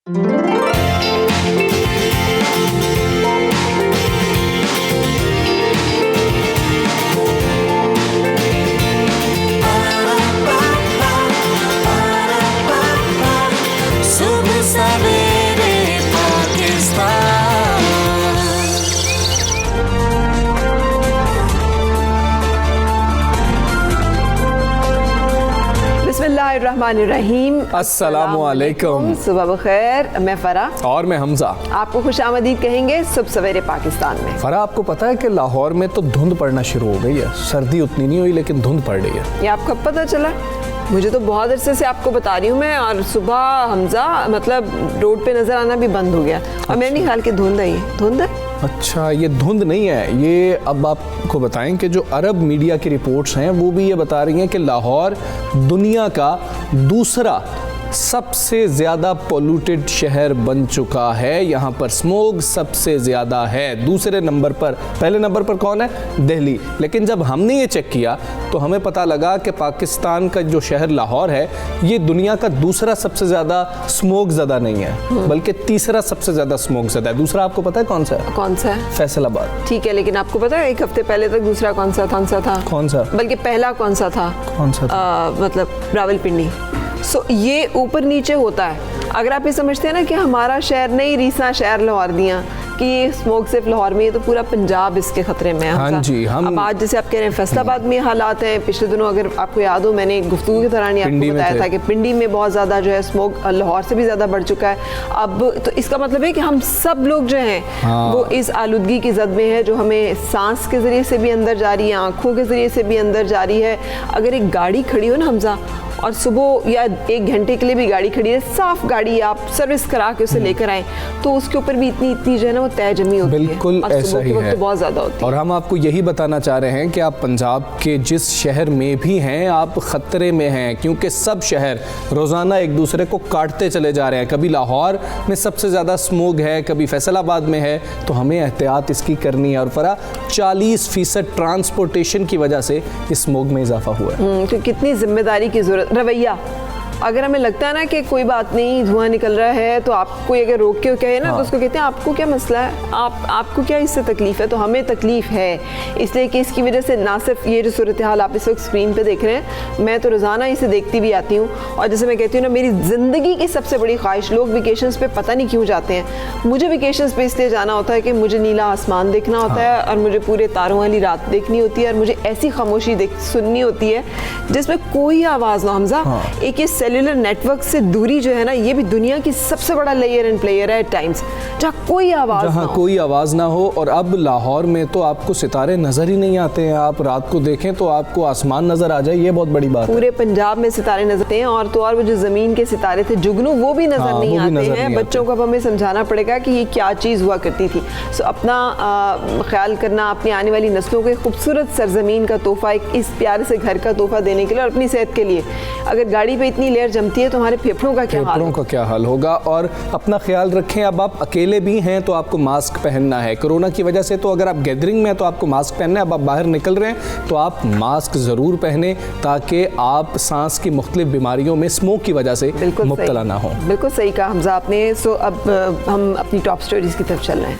बिस्मिल्लाहिर्रहमानिर्रहीम। अस्सलामुअलैकुम। सुबह बखैर। मैं फ़रा और मैं हमजा। आपको खुशामदीद कहेंगे सुबह सवेरे पाकिस्तान में। फ़रा, आपको पता है कि लाहौर में तो धुंध पड़ना शुरू हो गई है। सर्दी उतनी नहीं हुई लेकिन धुंध पड़ रही है। ये आपको कब पता चला? मुझे तो बहुत अरसे से आपको बता रही हूँ मैं, और सुबह हमजा मतलब रोड पे नज़र आना भी बंद हो गया। और मेरे नहीं ख्याल की धुंध है, ये धुंध है। अच्छा, ये धुंध नहीं है। ये अब आपको बताएं कि जो अरब मीडिया की रिपोर्ट्स हैं वो भी ये बता रही हैं कि लाहौर दुनिया का दूसरा सबसे ज़्यादा पोल्यूटेड शहर बन चुका है। यहाँ पर स्मोग सबसे ज़्यादा है। दूसरे नंबर पर, पहले नंबर पर कौन है? दिल्ली। लेकिन जब हमने ये चेक किया तो हमें पता लगा कि पाकिस्तान का जो शहर लाहौर है ये दुनिया का दूसरा सबसे ज़्यादा स्मोग ज़्यादा नहीं है, बल्कि तीसरा सबसे ज़्यादा स्मोग ज़्यादा है। दूसरा आपको पता है कौन सा है? कौन सा है? फैसलाबाद। ठीक है, लेकिन आपको पता है एक हफ्ते पहले तक दूसरा कौन सा था? कौन सा? बल्कि पहला कौन सा था? कौन सा था? मतलब रावलपिंडी। ये ऊपर नीचे होता है। अगर आप ये समझते हैं ना कि हमारा शहर नहीं, रीसा शहर लाहौर दियाँ कि ये स्मोक सिर्फ लाहौर में, ये तो पूरा पंजाब इसके खतरे में है। हाँ जी, हम अब आज जैसे आप कह रहे हैं फैसलाबाद में हालात हैं। पिछले दिनों अगर आपको याद हो, मैंने गुफ्तगू के दौरान आपको बताया था कि पिंडी में बहुत ज़्यादा जो है स्मोक लाहौर से भी ज़्यादा बढ़ चुका है। अब तो इसका मतलब है कि हम सब लोग जो हैं वो इस आलूदगी की जद में है, जो हमें सांस के ज़रिए से भी अंदर जा रही है, आँखों के ज़रिए से भी अंदर जा रही है। अगर एक गाड़ी खड़ी हो ना हमजा, और सुबह या 1 घंटे के लिए भी गाड़ी खड़ी है, साफ गाड़ी, आप सर्विस करा के उसे लेकर आए तो उसके ऊपर भी इतनी जो है ना वो तय जमी होती है। बिल्कुल ऐसा ही है, तो बहुत ज़्यादा होती है। और हम आपको यही बताना चाह रहे हैं कि आप पंजाब के जिस शहर में भी हैं आप ख़तरे में हैं, क्योंकि सब शहर रोज़ाना एक दूसरे को काटते चले जा रहे हैं। कभी लाहौर में सबसे ज़्यादा स्मोग है, कभी फैसलाबाद में है, तो हमें एहतियात इसकी करनी है। और फ़रा 40% ट्रांसपोर्टेशन की वजह से इस स्मोग में इजाफा हुआ है। तो कितनी जिम्मेदारी की ज़रूरत, रवैया। अगर हमें लगता है ना कि कोई बात नहीं, धुआं निकल रहा है, तो आपको अगर रोक के कहे ना तो उसको कहते हैं आपको क्या मसला है, आपको क्या इससे तकलीफ़ है? तो हमें तकलीफ़ है, इसलिए कि इसकी वजह से ना सिर्फ ये जो सूरत हाल आप इस वक्त स्क्रीन पे देख रहे हैं, मैं तो रोज़ाना इसे देखती भी आती हूँ। और जैसे मैं कहती हूँ ना, मेरी ज़िंदगी की सबसे बड़ी ख्वाहिश, लोग वेकेशंस पे पता नहीं क्यों जाते हैं, मुझे वेकेशंस पे इसलिए जाना होता है कि मुझे नीला आसमान देखना होता है, और मुझे पूरे तारों वाली रात देखनी होती है, और मुझे ऐसी खामोशी सुननी होती है जिसमें कोई आवाज़ ना। हमजा, एक ये सेलुलर नेटवर्क से दूरी जो है ना, ये भी दुनिया की सबसे बड़ा लेयर एंड प्लेयर है टाइम्स, जहाँ कोई आवाज़ ना हो। और अब लाहौर में तो आपको सितारे नज़र ही नहीं आते हैं। आप रात को देखें तो आपको आसमान नज़र आ जाए, ये बहुत बड़ी बात है। पूरे पंजाब में सितारे नजर आते हैं, और तो और वो जो ज़मीन के सितारे थे जुगनू, वो भी नज़र नहीं आते हैं। बच्चों को अब हमें समझाना पड़ेगा कि ये क्या चीज़ हुआ करती थी। सो अपना ख्याल करना, अपनी आने वाली नस्लों को खूबसूरत सरजमीन का तोहफा, इस प्यारे से घर का तोहफा देने के लिए, और अपनी सेहत के लिए। अगर गाड़ी पे इतनी लेयर जमती है तो हमारे फेफड़ों का क्या हाल होगा। और अपना ख्याल रखें। अब आप अकेले भी हैं तो आपको मास्क पहनना है। कोरोना की वजह से तो अगर आप गैदरिंग में हैं तो आपको मास्क पहनना है। अब आप बाहर निकल रहे हैं तो आप मास्क ज़रूर पहने, ताकि आप सांस की मुख्तलिफ बीमारियों में स्मोक की वजह से मुब्तला ना हो। बिल्कुल सही कहा हमजा आपने। सो अब हम अपनी टॉप स्टोरीज की तरफ चल रहे हैं।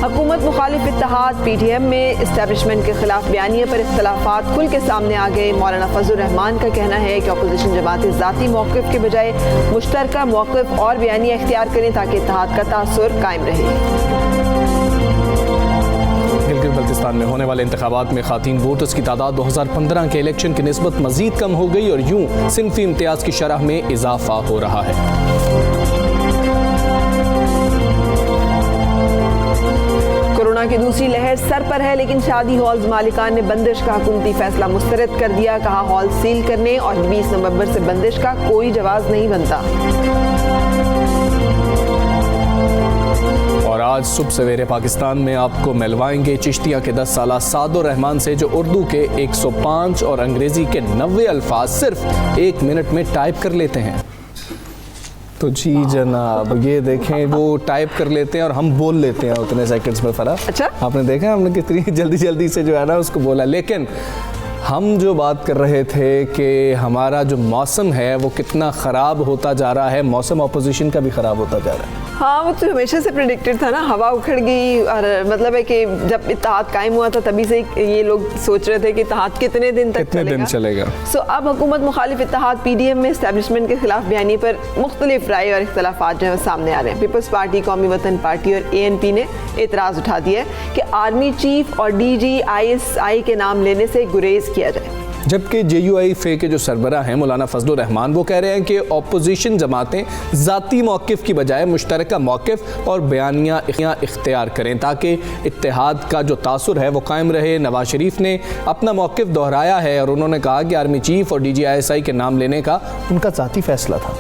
हुकूमत मुखालिफ इत्तेहाद PTM में इस्टेब्लिशमेंट के खिलाफ बयानिए पर इख्तलाफात खुल के सामने आ गए। मौलाना फजलुर रहमान का कहना है कि अपोजिशन जमातें ज़ाती मौक़िफ़ के बजाय मुश्तरका मौक़िफ़ और बयानिया इख्तियार करें ताकि इत्तेहाद का तासुर कायम रहे। गिलगित बल्तिस्तान में होने वाले इंतखाबात में ख़ातीन वोटर्स की तादाद 2015 के इलेक्शन की निस्बत मज़ीद कम हो गई, और यूँ सिनफी इम्तियाज़ की शरह में इजाफा हो रहा है। कोरोना की दूसरी लहर सर पर है, लेकिन शादी हॉल्स मालिकान ने बंदिश का हुकूमती फैसला मुस्तरद कर दिया। कहा हॉल सील करने और 20 नवंबर से बंदिश का कोई जवाब नहीं बनता। और आज सुबह सवेरे पाकिस्तान में आपको मिलवाएंगे चिश्तिया के 10 साला सादुर रहमान से, जो उर्दू के 105 और अंग्रेजी के 90 अल्फाज सिर्फ 1 मिनट में टाइप कर लेते हैं। तो जी जनाब, ये देखें, वो टाइप कर लेते हैं और हम बोल लेते हैं उतने सेकंड्स में। फ़रा, अच्छा, आपने देखा हमने कितनी जल्दी जल्दी से जो है ना उसको बोला। लेकिन हम जो बात कर रहे थे कि हमारा जो मौसम है वो कितना ख़राब होता जा रहा है, मौसम अपोजिशन का भी ख़राब होता जा रहा है। हाँ, वो तो हमेशा से प्रेडिक्टेड था ना, हवा उखड़ गई। और मतलब है कि जब इत्तेहाद कायम हुआ था तभी से ये लोग सोच रहे थे कि इत्तेहाद कितने दिन चलेगा। सो अब हुकूमत मुखालिफ इत्तेहाद PDM में एस्टेब्लिशमेंट के खिलाफ बयानी पर मुख्तलिफ राय और इख्तलाफात जो है सामने आ रहे हैं। पीपल्स पार्टी, कौमी वतन पार्टी और ANP ने एतराज़ उठा दिया है कि आर्मी चीफ और DG ISI के नाम लेने से गुरेज किया जाए। जबकि JUI के जो सरबरा हैं मौलाना फजलुर रहमान वो कह रहे हैं कि अपोजिशन जमातें ज़ाती मौक़िफ़ की बजाय मुश्तरका मौक़िफ़ और बयानियाँ इख्तियार करें ताकि इत्तेहाद का जो तासुर है वो कायम रहे। नवाज शरीफ ने अपना मौक़िफ़ दोहराया है और उन्होंने कहा कि आर्मी चीफ और DG ISI के नाम लेने का उनका ज़ाती फैसला था।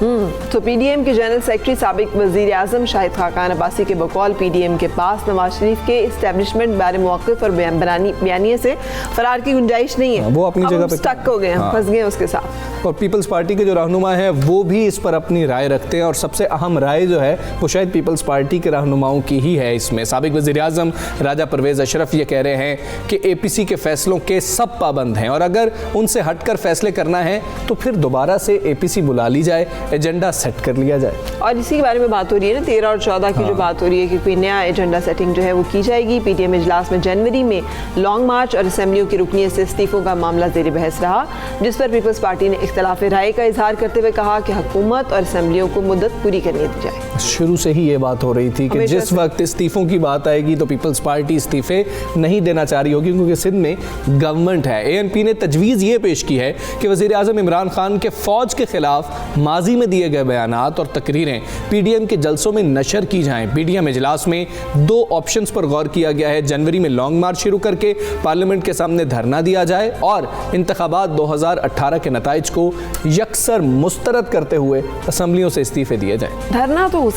तो PDM के जनरल सेक्रेटरी साबिक वज़ीर आज़म शाहिद खाकान अब्बासी के बकौल PDM के पास नवाज शरीफ के इस्टेब्लिशमेंट बारे मौक़िफ़ और बयानिए से फरार की गुंजाइश नहीं है। वो अपनी जगह स्टक हो गए हैं, फंस गए उसके साथ। और पीपल्स पार्टी के जो रहनुमा हैं वो भी इस पर अपनी राय रखते हैं और सबसे अहम राय जो है वो शायद पीपल्स पार्टी के रहनुमाओं की ही है। इसमें साबिक वज़ीर आज़म राजा परवेज़ अशरफ ये कह रहे हैं कि APC के फैसलों के सब पाबंद हैं और अगर उनसे हटकर फैसले करना है तो फिर दोबारा से APC बुला ली जाए, एजेंडा सेट कर लिया जाए। और इसी के बारे में बात हो रही है ना, 13 और 14 की जो बात हो रही है कि कोई नया एजेंडा सेटिंग जो है वो की जाएगी। PDM इजलास में जनवरी में लॉन्ग मार्च और असेंबलियों की रुकनीत से इस्तीफों का मामला ज़ेर बहस रहा, जिस पर पीपल्स पार्टी ने इख्तिलाफ राय का इजहार करते हुए कहा कि हुकूमत और असेंबलियों को मुद्दत पूरी करने दी जाए। शुरू से ही ये बात हो रही थी कि जिस वक्त इस्तीफों की बात आएगी तो पीपल्स पार्टी इस्तीफे नहीं देना चाह रही होगी क्योंकि सिंध में गवर्नमेंट है। ANP ने तजवीज़ ये पेश की है कि वज़ीर आज़म इमरान खान के फ़ौज के खिलाफ माजी में दिए गए बयानात और तकरीरें PDM के जलसों में नशर की जाएं। PDM इजलास में 2 ऑप्शंस पर गौर किया गया है। जनवरी में लॉन्ग मार्च शुरू करके पार्लियामेंट के सामने धरना दिया जाए और इंतखाबात 2018 के नताइज को यकसर मुस्तरद करते हुए असेंबलियों से इस्तीफे दिए जाएं। धरना तो हो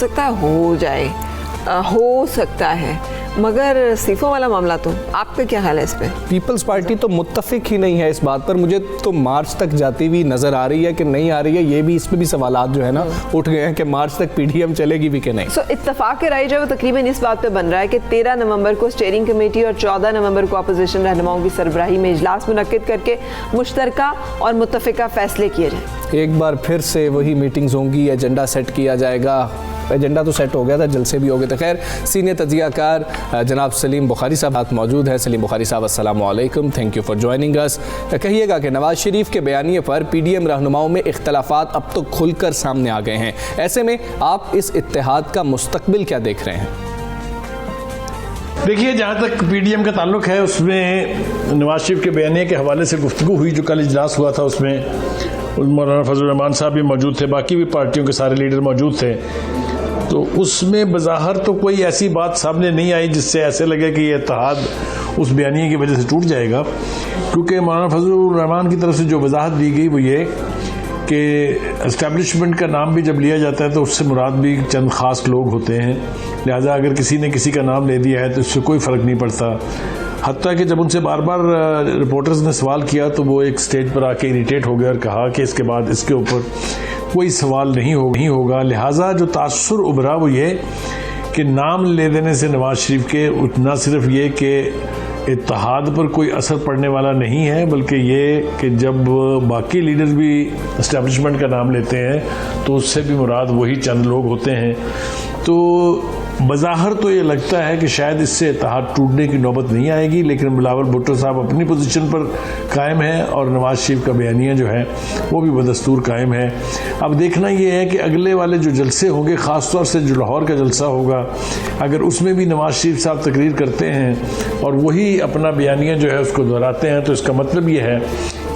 सकता है मगर इस्तीफों वाला मामला तो आपका क्या ख्याल है इस पे? पीपल्स पार्टी तो मुत्तफिक ही नहीं है इस बात पर। मुझे तो मार्च तक जाती हुई नजर आ रही है कि नहीं आ रही है, ये भी इस पे भी सवालात जो है ना उठ गए हैं कि मार्च तक PDM चलेगी भी कि नहीं। सो इत्तफाक के राय जो है वो तकरीबन इस बात पे बन रहा है कि 13 नवंबर को स्टीयरिंग कमेटी और 14 नवंबर को अपोजिशन रहनुमाओं की सरबराही में इजलास मुनक्किद करके मुश्तरका और मुत्तफिका फैसले किए जाए। एक बार फिर से वही मीटिंग्स होंगी, एजेंडा सेट किया जाएगा। एजेंडा तो सेट हो गया था, जलसे भी हो गए थे। खैर, सीनियर तजियाकार जनाब सलीम बुखारी साहब हाथ मौजूद हैं। सलीम बुखारी साहब अस्सलाम वालेकुम, थैंक यू फॉर ज्वाइनिंग अस। कहिएगा कि नवाज शरीफ के बयानिए पर PDM रहनुमाओं में इख्तलाफात अब तो खुलकर सामने आ गए हैं। ऐसे में आप इस इत्तेहाद का मुस्तकबिल क्या देख रहे हैं? देखिए, जहाँ तक PDM का ताल्लुक है उसमें नवाज शरीफ के बयानिए के हवाले से गुफ्तगू हुई जो कल इजलास हुआ था, उसमें मौलाना फजलुर रहमान साहब भी मौजूद थे, बाकी भी पार्टियों के सारे लीडर मौजूद थे। तो उसमें बज़ाहिर तो कोई ऐसी बात सामने नहीं आई जिससे ऐसे लगे कि ये इत्तेहाद उस बयानिए की वजह से टूट जाएगा, क्योंकि मौलाना फजलुर रहमान की तरफ से जो वजाहत दी गई वो ये कि एस्टेब्लिशमेंट का नाम भी जब लिया जाता है तो उससे मुराद भी चंद ख़ास लोग होते हैं, लिहाजा अगर किसी ने किसी का नाम ले दिया है तो इससे कोई फ़र्क नहीं पड़ता। हत्ता कि जब उनसे बार बार रिपोर्टर्स ने सवाल किया तो वो एक स्टेज पर आके इरिटेट हो गए और कहा कि इसके बाद इसके ऊपर कोई सवाल नहीं होगा। लिहाजा जो तासुर उभरा वो ये कि नाम ले देने से नवाज शरीफ के न सिर्फ ये कि इत्तेहाद पर कोई असर पड़ने वाला नहीं है, बल्कि ये कि जब बाकी लीडर भी इस्टेब्लिशमेंट का नाम लेते हैं तो उससे भी मुराद वही चंद लोग होते हैं। तो बज़ाहिर तो ये लगता है कि शायद इससे इत्तेहाद टूटने की नौबत नहीं आएगी, लेकिन बिलावल भुट्टो साहब अपनी पोजीशन पर कायम है और नवाज शरीफ का बयानिया जो है वो भी बदस्तूर कायम है। अब देखना ये है कि अगले वाले जो जलसे होंगे, ख़ास तौर से जो लाहौर का जलसा होगा, अगर उसमें भी नवाज शरीफ साहब तकरीर करते हैं और वही अपना बयानिया जो है उसको दोहराते हैं, तो इसका मतलब ये है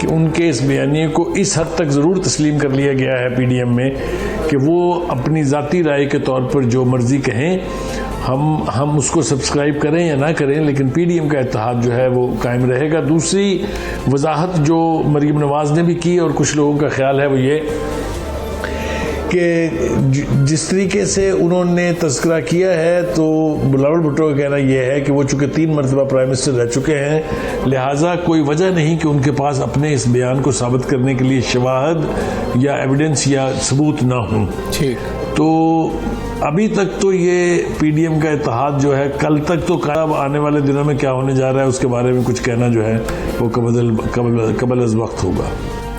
कि उनके इस बयानिए को इस हद तक ज़रूर तस्लीम कर लिया गया है PDM में कि वो अपनी ज़ाती राय के तौर पर जो मर्ज़ी कहें, हम उसको सब्सक्राइब करें या ना करें, लेकिन PDM का इत्तेहाद जो है वो कायम रहेगा। दूसरी वजाहत जो मरीम नवाज़ ने भी की और कुछ लोगों का ख्याल है वो ये कि जिस तरीके से उन्होंने तज़किरा किया है, तो बिलावल भुट्टो का कहना यह है कि वो चूँकि 3 मरतबा प्राइम मिनिस्टर रह चुके हैं, लिहाजा कोई वजह नहीं कि उनके पास अपने इस बयान को साबित करने के लिए शवाहद या एविडेंस या सबूत ना हों। ठीक। तो अभी तक तो ये पीडीएम का इत्तेहाद जो है कल तक तो कायम, आने वाले दिनों में क्या होने जा रहा है उसके बारे में कुछ कहना जो है वो कबल अज़ वक्त होगा।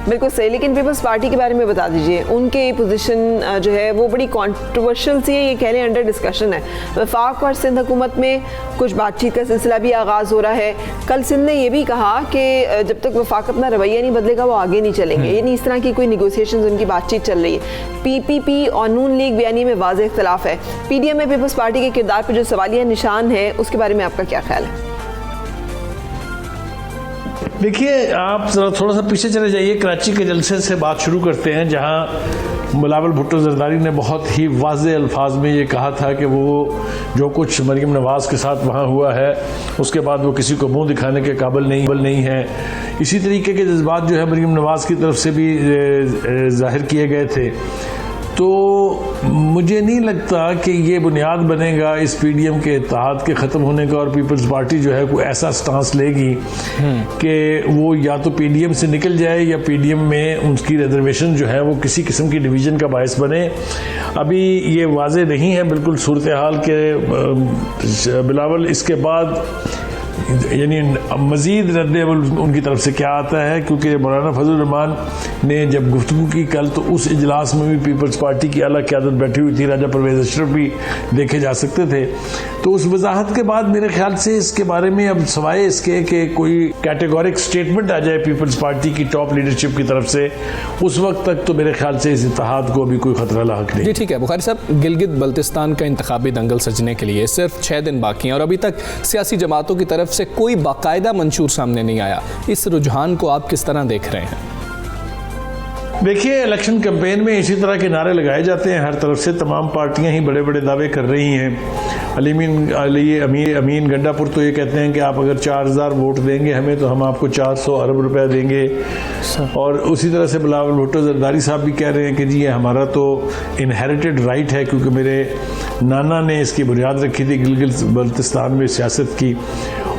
बिल्कुल सही, लेकिन पीपल्स पार्टी के बारे में बता दीजिए। उनके पोजीशन जो है वो बड़ी कंट्रोवर्शियल सी है, ये कह लें अंडर डिस्कशन है। वफाक और सिंध हुकूमत में कुछ बातचीत का सिलसिला भी आगाज़ हो रहा है। कल सिंध ने ये भी कहा कि जब तक वफाक अपना रवैया नहीं बदलेगा वो आगे नहीं चलेंगे, यानी इस तरह की कोई निगोसिएशन उनकी बातचीत चल रही है। पीपीपी और नून लीग बयानी में वाज़ेह इख्तलाफ है। पीडीएम में पीपल्स पार्टी के किरदार पर जो सवालिया निशान है उसके बारे में आपका क्या ख्याल है? देखिए, आप जरा थोड़ा सा पीछे चले जाइए, कराची के जलसे से बात शुरू करते हैं जहां बिलावल भुट्टो जरदारी ने बहुत ही वाज़ेह अल्फाज में ये कहा था कि वो जो कुछ मरीम नवाज़ के साथ वहाँ हुआ है उसके बाद वो किसी को मुंह दिखाने के काबिल नहीं है। इसी तरीके के जज्बात जो है मरीम नवाज़ की तरफ से भी जाहिर किए गए थे। तो मुझे नहीं लगता कि ये बुनियाद बनेगा इस पीडीएम के इत्तेहाद के ख़त्म होने का, और पीपल्स पार्टी जो है कोई ऐसा स्टांस लेगी कि वो या तो पीडीएम से निकल जाए या पीडीएम में उनकी रिजर्वेशन जो है वो किसी किस्म की डिवीज़न का बायस बने। अभी ये वाज़ेह नहीं है बिल्कुल सूरत हाल के बिलावल इसके बाद यानी मज़ीद रद्द-ए-अमल उनकी तरफ से क्या आता है, क्योंकि मौलाना फजल रहमान ने जब गुफ्तगू की कल तो उस इजलास में भी पीपल्स पार्टी की आला क़यादत बैठी हुई थी, राजा परवेज़ अशरफ भी देखे जा सकते थे। तो उस वजाहत के बाद मेरे ख्याल से इसके बारे में अब सवाए इसके कि कोई कैटेगोरिक स्टेटमेंट आ जाए पीपल्स पार्टी की टॉप लीडरशिप की तरफ से, उस वक्त तक तो मेरे ख्याल से इस इत्तेहाद को अभी कोई खतरा लाहक नहीं। जी ठीक है बुखारी साहब, गिलगित बल्तिस्तान का इंतखाबी दंगल सजने के लिए सिर्फ 6 दिन बाकी हैं और अभी तक सियासी जमातों की तरफ से कोई बाकायदा मंशूर सामने नहीं आया। इस रुझान को आप किस तरह देख रहे हैं? देखिए, इलेक्शन कैंपेन में इसी तरह के नारे लगाए जाते हैं हर तरफ से, तमाम पार्टियां ही बड़े बड़े दावे कर रही हैं। अमीन गंडापुर तो ये कहते हैं कि आप अगर 4000 वोट देंगे हमें तो हम आपको 400 अरब रुपए देंगे। और उसी तरह से बिलावल भुट्टो जरदारी साहब भी कह रहे हैं कि जी ये हमारा तो इनहेरिटेड राइट है, क्योंकि मेरे नाना ने इसकी बुनियाद रखी थी गिलगित बल्तिस्तान में सियासत की,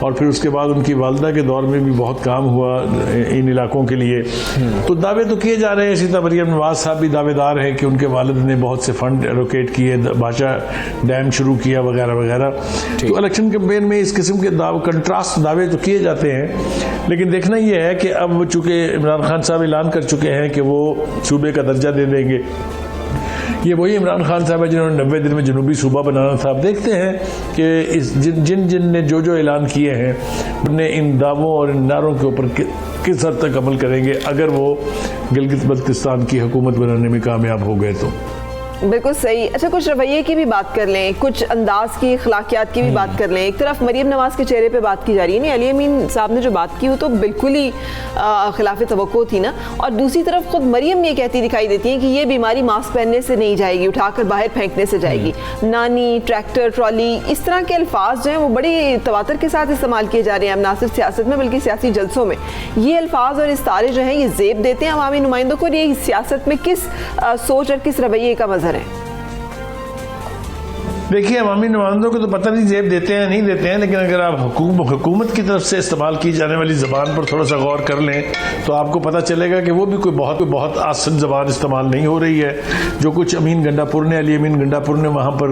और फिर उसके बाद उनकी वालदा के दौर में भी बहुत काम हुआ इन इलाकों के लिए। तो दावे तो किए जा रहे हैं। इसी तरह मरीम नवाज साहब भी दावेदार हैं कि उनके वालिद ने बहुत से फंड एलोकेट किए, भाषा डैम शुरू किया वगैरह वगैरह। तो इलेक्शन कैंपेन में इस किस्म के कंट्रास्ट दावे तो किए जाते हैं, लेकिन देखना यह है कि अब चूंकि इमरान खान साहब ऐलान कर चुके हैं कि वो सूबे का दर्जा दे देंगे, ये वही इमरान खान साहब है जिन्होंने 90 दिन में जनूबी सूबा बनाना था। अब देखते हैं कि इस जिन ने जो ऐलान किए हैं उन्हें इन दावों और इन नारों के ऊपर किस हद तक अमल करेंगे अगर वो गिलगित बल्तिस्तान की हुकूमत बनाने में कामयाब हो गए तो। बिल्कुल सही। अच्छा, कुछ रवैये की भी बात कर लें, कुछ अंदाज की, अखलाकियात की भी बात कर लें। एक तरफ मरीम नवाज़ के चेहरे पे बात की जा रही है, नहीं अली अमीन साहब ने जो बात की वो तो बिल्कुल ही खिलाफ तवक्को थी ना, और दूसरी तरफ खुद मरीम ये कहती दिखाई देती है कि ये बीमारी मास्क पहनने से नहीं जाएगी, उठाकर बाहर फेंकने से जाएगी। नानी, ट्रैक्टर, ट्रॉली, इस तरह के अल्फाज जो हैं वो बड़े तवातर के साथ इस्तेमाल किए जा रहे हैं अब ना सिर्फ सियासत में बल्कि सियासी जलसों में। ये अल्फाज और इस्तारे जो हैं ये ज़ेब देते हैं अवामी नुमाइंदों को, और ये सियासत में किस सोच और किस रवैये का मज़हर है? देखिए, अवामी नुमाइंदों को तो पता नहीं जेब देते हैं नहीं देते हैं, लेकिन अगर आप हुकूमत की तरफ से इस्तेमाल की जाने वाली ज़बान पर थोड़ा सा गौर कर लें तो आपको पता चलेगा कि वो भी कोई बहुत आसान ज़बान इस्तेमाल नहीं हो रही है। जो कुछ अली अमीन गंडापुर ने वहाँ पर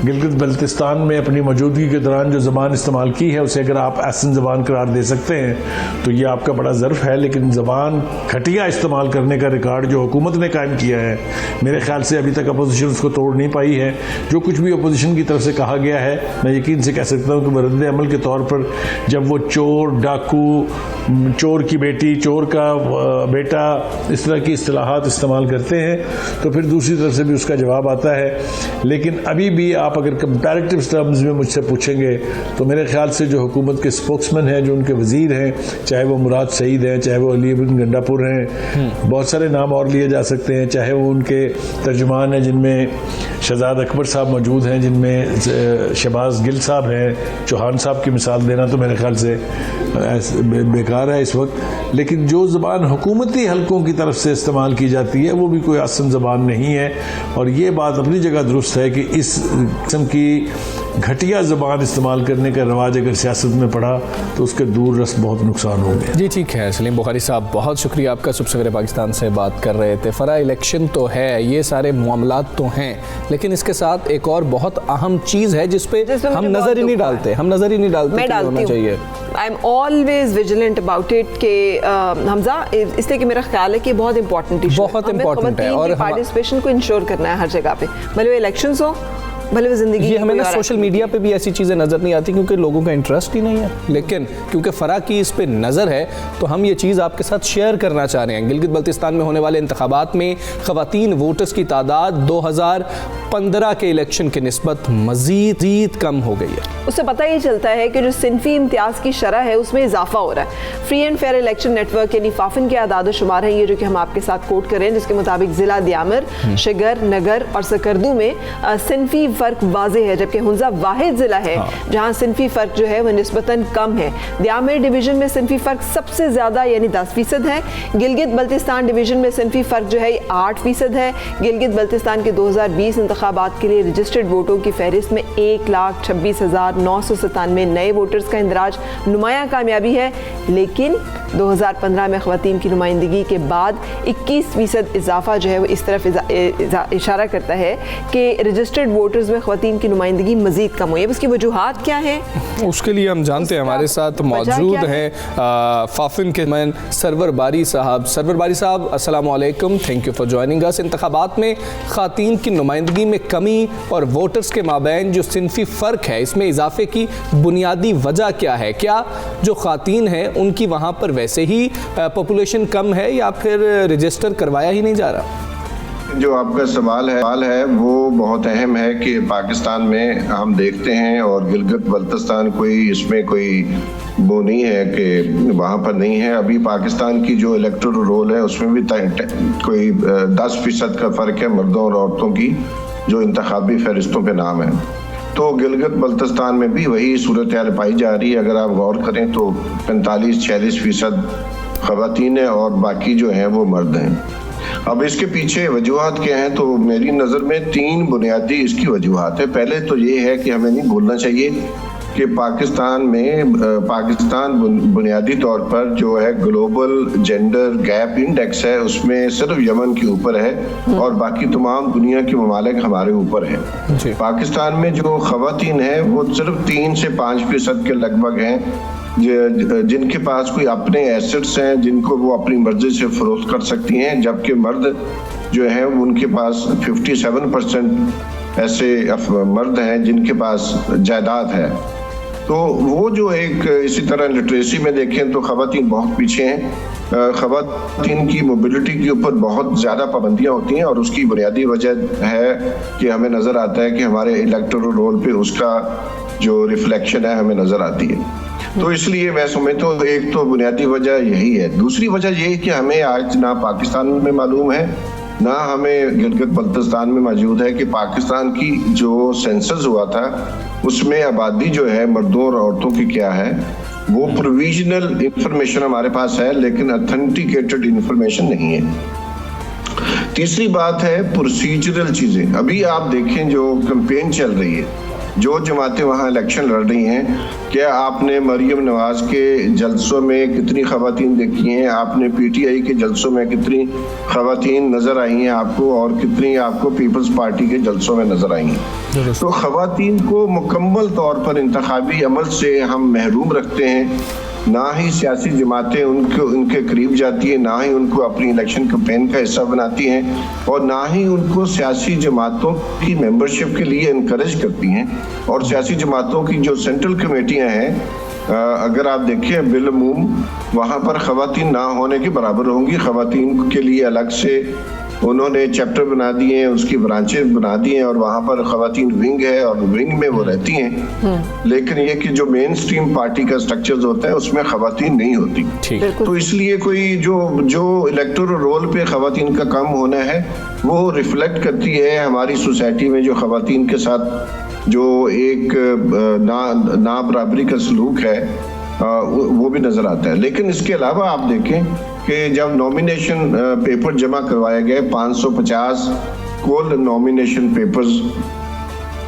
गिलगित बल्तिस्तान में अपनी मौजूदगी के दौरान जो ज़बान इस्तेमाल की है उसे अगर आप आसान ज़बान करार दे सकते हैं तो ये आपका बड़ा ज़र्फ है, लेकिन ज़बान घटिया इस्तेमाल करने का रिकॉर्ड जो हुकूमत ने कायम किया है मेरे ख्याल से अभी तक अपोजिशन उसको तोड़ नहीं पाई है। जो कुछ भी अपोजिशन की तरफ से कहा गया है मैं यकीन से कह सकता हूँ कि रद्द अमल के तौर पर जब वो चोर, डाकू, चोर की बेटी, चोर का बेटा, इस तरह की इस्तिलाहात इस्तेमाल करते हैं तो फिर दूसरी तरफ से भी उसका जवाब आता है। लेकिन अभी भी आप अगर कंपैरेटिव टर्म्स में मुझसे पूछेंगे तो मेरे ख्याल से जो हुकूमत के स्पोक्समैन हैं, जो उनके वजीर हैं, चाहे वो मुराद सईद हैं, चाहे वो अली अमीन गंडापुर हैं, बहुत सारे नाम और लिए जा सकते हैं, चाहे वो उनके तर्जुमान हैं जिनमें शहजाद अकबर साहब मौजूद हैं, जिनमें शहबाज गिल साहब हैं, चौहान साहब की मिसाल देना तो मेरे ख्याल से बेकार है इस वक्त। लेकिन जो ज़बान हुकूमती हलकों की तरफ से इस्तेमाल की जाती है वो भी कोई आसान ज़बान नहीं है, और ये बात अपनी जगह दुरुस्त है कि इस किस्म की घटिया ज़बान इस्तेमाल करने का रवाज अगर सियासत में पड़ा तो उसके दूर रस बहुत नुकसान होंगे। जी ठीक है सलीम बुखारी साहब, बहुत शुक्रिया आपका। सुबह पाकिस्तान से बात कर रहे थे। फरा इलेक्शन तो है, ये सारे मामलात तो हैं, लेकिन इसके साथ एक और बहुत अहम चीज़ है जिस पे हम नज़र ही नहीं डालते। मैं डालती हूँ। I am always vigilant about it के हमजा, इसलिए कि मेरा ख्याल है कि बहुत इंपॉर्टेंट है और पार्टिसिपेशन को इंश्योर करना है हर जगह पे, भले वो इलेक्शंस हो, भले वो जिंदगी। ये हमें ना सोशल मीडिया पे भी ऐसी चीज़ें नज़र नहीं आती क्योंकि लोगों का इंटरेस्ट ही नहीं है, लेकिन क्योंकि फ़रा की इस पे नज़र है तो हम ये चीज़ आपके साथ शेयर करना चाह रहे हैं। गिलगित बल्तिस्तान में होने वाले इंतखाबात में ख़वातीन वोटर्स की तादाद 2015 के इलेक्शन के निस्बत मज़ीद कम हो गई है। उससे पता ये चलता है कि जो सिनफी इम्तियाज़ की शरह है उसमें इजाफा हो रहा है। Free and fair election network यानी फाफिन के आदाद शुमार हैं ये जो कि हम आपके साथ कोट करें, जिसके मुताबिक ज़िला दियामर, शिगर, नगर और सकरदू में सिनफी फ़र्क वाज़े है, जबकि हुंजा वाहिद ज़िला है जहाँ सिनफी फ़र्क जो है वह निस्बतन कम है। दियामर डिवीज़न में सिनफी फ़र्क सबसे ज़्यादा यानी 10% है। गिलगित बल्तिस्तान डिवीज़न में सिनफी फ़र्क जो है 8% है। गिलगित बल्तिस्तान के 2020 इंतखाबात के लिए रजिस्टर्ड वोटों की फहरिस्त में 1,26,997 नए वोटर्स का इंदराज नुमायां कामयाबी है, लेकिन 2015 में ख़वातीन की नुमाइंदगी के बाद 21% इजाफा जो है वो इस तरफ इशारा करता है कि रजिस्टर्ड वोटर्स में ख़वातीन की नुमाइंदगी मज़ीद कम हुई है। उसकी वजूहात क्या है, उसके लिए हम जानते हैं। हमारे साथ मौजूद हैं फाफिन के मैन सरवर बारी साहब। सरवर बारी साहब अस्सलाम वालेकुम, thank you for joining us. इंतखाबात में ख़वातीन की नुमाइंदगी में कमी और वोटर्स के माबैन जो सिनफी फ़र्क है, इसमें इजाफे की बुनियादी वजह क्या है? क्या जो ख़वातीन हैं उनकी वहाँ पर वैसे ही पॉपुलेशन कम है या फिर रजिस्टर करवाया ही नहीं जा रहा? जो आपका सवाल है वो बहुत अहम है कि पाकिस्तान में हम देखते हैं और गिलगित बल्तिस्तान कोई इसमें कोई वो नहीं है कि वहाँ पर नहीं है। अभी पाकिस्तान की जो इलेक्टोरल रोल है उसमें भी कोई 10% का फ़र्क है मर्दों और औरतों की जो इंतखाबी फहरिस्तों पे नाम है। तो गिलगित बल्तिस्तान में भी वही सूरत हाल पाई जा रही है। अगर आप गौर करें तो 45-46% ख़वातीन है और बाकी जो हैं वो मर्द हैं। अब इसके पीछे वजूहात क्या हैं, तो मेरी नज़र में 3 बुनियादी इसकी वजूहात है। पहले तो ये है कि हमें नहीं भूलना चाहिए कि पाकिस्तान बुनियादी तौर पर जो है ग्लोबल जेंडर गैप इंडेक्स है उसमें सिर्फ यमन के ऊपर है और बाकी तमाम दुनिया के ममालिक हमारे ऊपर है। पाकिस्तान में जो ख़वातीन है वो सिर्फ 3 से 5% के लगभग हैं जिनके पास कोई अपने एसेट्स हैं जिनको वो अपनी मर्जी से फरोख्त कर सकती हैं, जबकि मर्द जो है उनके पास 57% ऐसे मर्द हैं जिनके पास जायदाद है। तो वो जो एक इसी तरह लिटरेसी में देखें तो ख़वातीन बहुत पीछे हैं। ख़वातीन की मोबिलिटी के ऊपर बहुत ज़्यादा पाबंदियाँ होती हैं और उसकी बुनियादी वजह है कि हमें नज़र आता है कि हमारे इलेक्टोरल रोल पे उसका जो रिफ्लेक्शन है हमें नज़र आती है। तो इसलिए मैं समझता हूँ एक तो बुनियादी वजह यही है। दूसरी वजह ये है कि हमें आज ना पाकिस्तान में मालूम है ना हमें गिलगित बल्तिस्तान में मौजूद है कि पाकिस्तान की जो सेंसस हुआ था उसमें आबादी जो है मर्दों और औरतों की क्या है, वो प्रोविजनल इंफॉर्मेशन हमारे पास है लेकिन ऑथेंटिकेटेड इंफॉर्मेशन नहीं है। तीसरी बात है प्रोसीजरल चीज़ें। अभी आप देखें जो कैंपेन चल रही है, जो जमातें वहाँ इलेक्शन लड़ रही हैं, क्या आपने मरियम नवाज के जलसों में कितनी ख़वातीन देखी हैं? आपने PTI के जलसों में कितनी ख़वातीन नज़र आई हैं आपको और कितनी आपको पीपल्स पार्टी के जलसों में नज़र आई हैं? तो ख़वातीन को मुकम्मल तौर पर इंतखाबी अमल से हम महरूम रखते हैं। ना ही सियासी जमातें उनके करीब जाती है, ना ही उनको अपनी इलेक्शन कैंपेन का हिस्सा बनाती हैं और ना ही उनको सियासी जमातों की मेंबरशिप के लिए इनकरेज करती हैं। और सियासी जमातों की जो सेंट्रल कमेटियां हैं, अगर आप देखें बिलमूम वहाँ पर ख़वातीन ना होने के बराबर होंगी। ख़वातीन के लिए अलग से उन्होंने चैप्टर बना दिए हैं, उसकी ब्रांचेस बना दी हैं और वहाँ पर ख़वातीन विंग है और विंग में वो रहती हैं। लेकिन ये कि जो मेन स्ट्रीम पार्टी का स्ट्रक्चर होता है उसमें ख़वातीन नहीं होती। तो इसलिए कोई जो इलेक्टोरल रोल पे ख़वातीन का कम होना है वो रिफ्लेक्ट करती है हमारी सोसाइटी में जो ख़वातीन के साथ जो एक ना बराबरी का सलूक है वो भी नज़र आता है। लेकिन इसके अलावा आप देखें कि जब नॉमिनेशन पेपर जमा करवाए गए 550 कुल नॉमिनेशन पेपर्स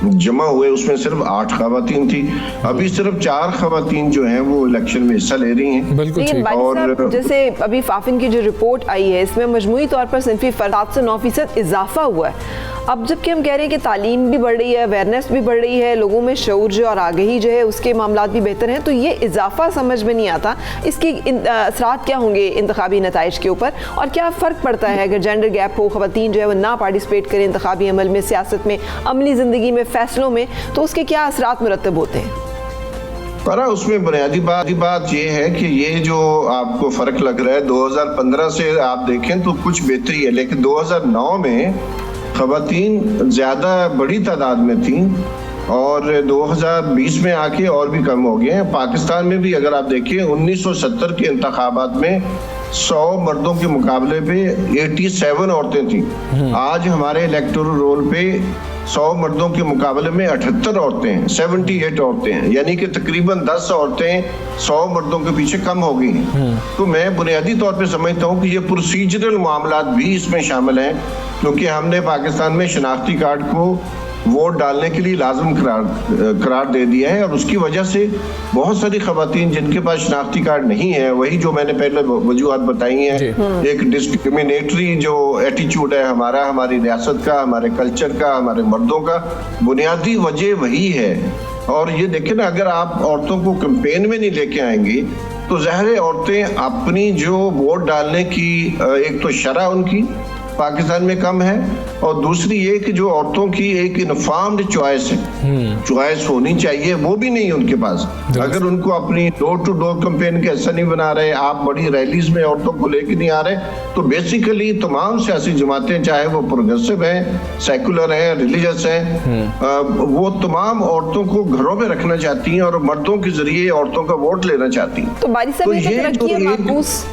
जमा हुए उसमें सिर्फ 8 खवातीन थी। अभी सिर्फ 4 खवातीन जो हैं वो इलेक्शन में हिस्सा ले रही हैं। बिल्कुल लेकिन भाई साहब, जैसे अभी फाफिन की जो रिपोर्ट आई है इसमें मजमूई तौर पर सिंफी फर्क से 9% इजाफा हुआ है। अब जबकि हम कह रहे हैं कि तालीम भी बढ़ रही है, अवेयरनेस भी बढ़ रही है, लोगों में शऊर जो और आगही जो है उसके मामलात भी बेहतर हैं, तो ये इजाफा समझ में नहीं आता इसके असरात क्या होंगे इंतखाबी नताइज के ऊपर, और क्या फ़र्क पड़ता है अगर जेंडर गैप हो, ख़वातीन जो है वो ना पार्टिसिपेट करें इंतखाबी अमल में, सियासत में, अमली ज़िंदगी में, फ़ैसलों में, तो उसके क्या असरात मुरतब होते हैं? पर उसमें बुनियादी बात ये है कि ये जो आपको फ़र्क लग रहा है 2015 से आप देखें तो कुछ बेहतरी है, लेकिन 2009 में खवातीन ज़्यादा बड़ी तादाद में थी और 2020 में आके और भी कम हो गए हैं। पाकिस्तान में भी अगर आप देखिए 1970 के इंतखाबात में 100 मर्दों के मुकाबले पे 87 औरतें थी। आज हमारे इलेक्टोरल रोल पे 100 मर्दों के मुकाबले में 78 औरतें हैं, 78 औरतें हैं, यानी कि तकरीबन 10 औरतें 100 मर्दों के पीछे कम हो गई हैं। तो मैं बुनियादी तौर पे समझता हूँ कि ये प्रोसीजरल मामलात भी इसमें शामिल हैं, क्योंकि हमने पाकिस्तान में शनाख्ती कार्ड को वोट डालने के लिए लाजम करार दे दिया है, और उसकी वजह से बहुत सारी खवातीन जिनके पास शनाख्ती कार्ड नहीं है, वही जो मैंने पहले वजूहत बताई हैं, एक डिस्क्रिमिनेटरी जो एटीट्यूड है हमारा, हमारी रियासत का, हमारे कल्चर का, हमारे मर्दों का, बुनियादी वजह वही है। और ये देखें ना, अगर आप औरतों को कैंपेन में नहीं लेके आएंगे तो ज़ाहिर है औरतें अपनी जो वोट डालने की एक तो शरह उनकी पाकिस्तान में कम है, और दूसरी ये कि जो औरतों की एक इन्फॉर्म्ड चॉइस है, चॉइस होनी चाहिए, वो भी नहीं है उनके पास। अगर उनको अपनी डोर टू डोर कैंपेन का हिस्सा नहीं बना रहे, आप बड़ी रैलीज में औरतों को लेके नहीं आ रहे, तो बेसिकली तमाम सियासी जमातें, चाहे वो प्रोग्रेसिव हैं, सेकुलर हैं, रिलीजियस हैं, वो तमाम औरतों को घरों में रखना चाहती हैं और मर्दों के जरिए औरतों का वोट लेना चाहती हैं। तो बारी साहब,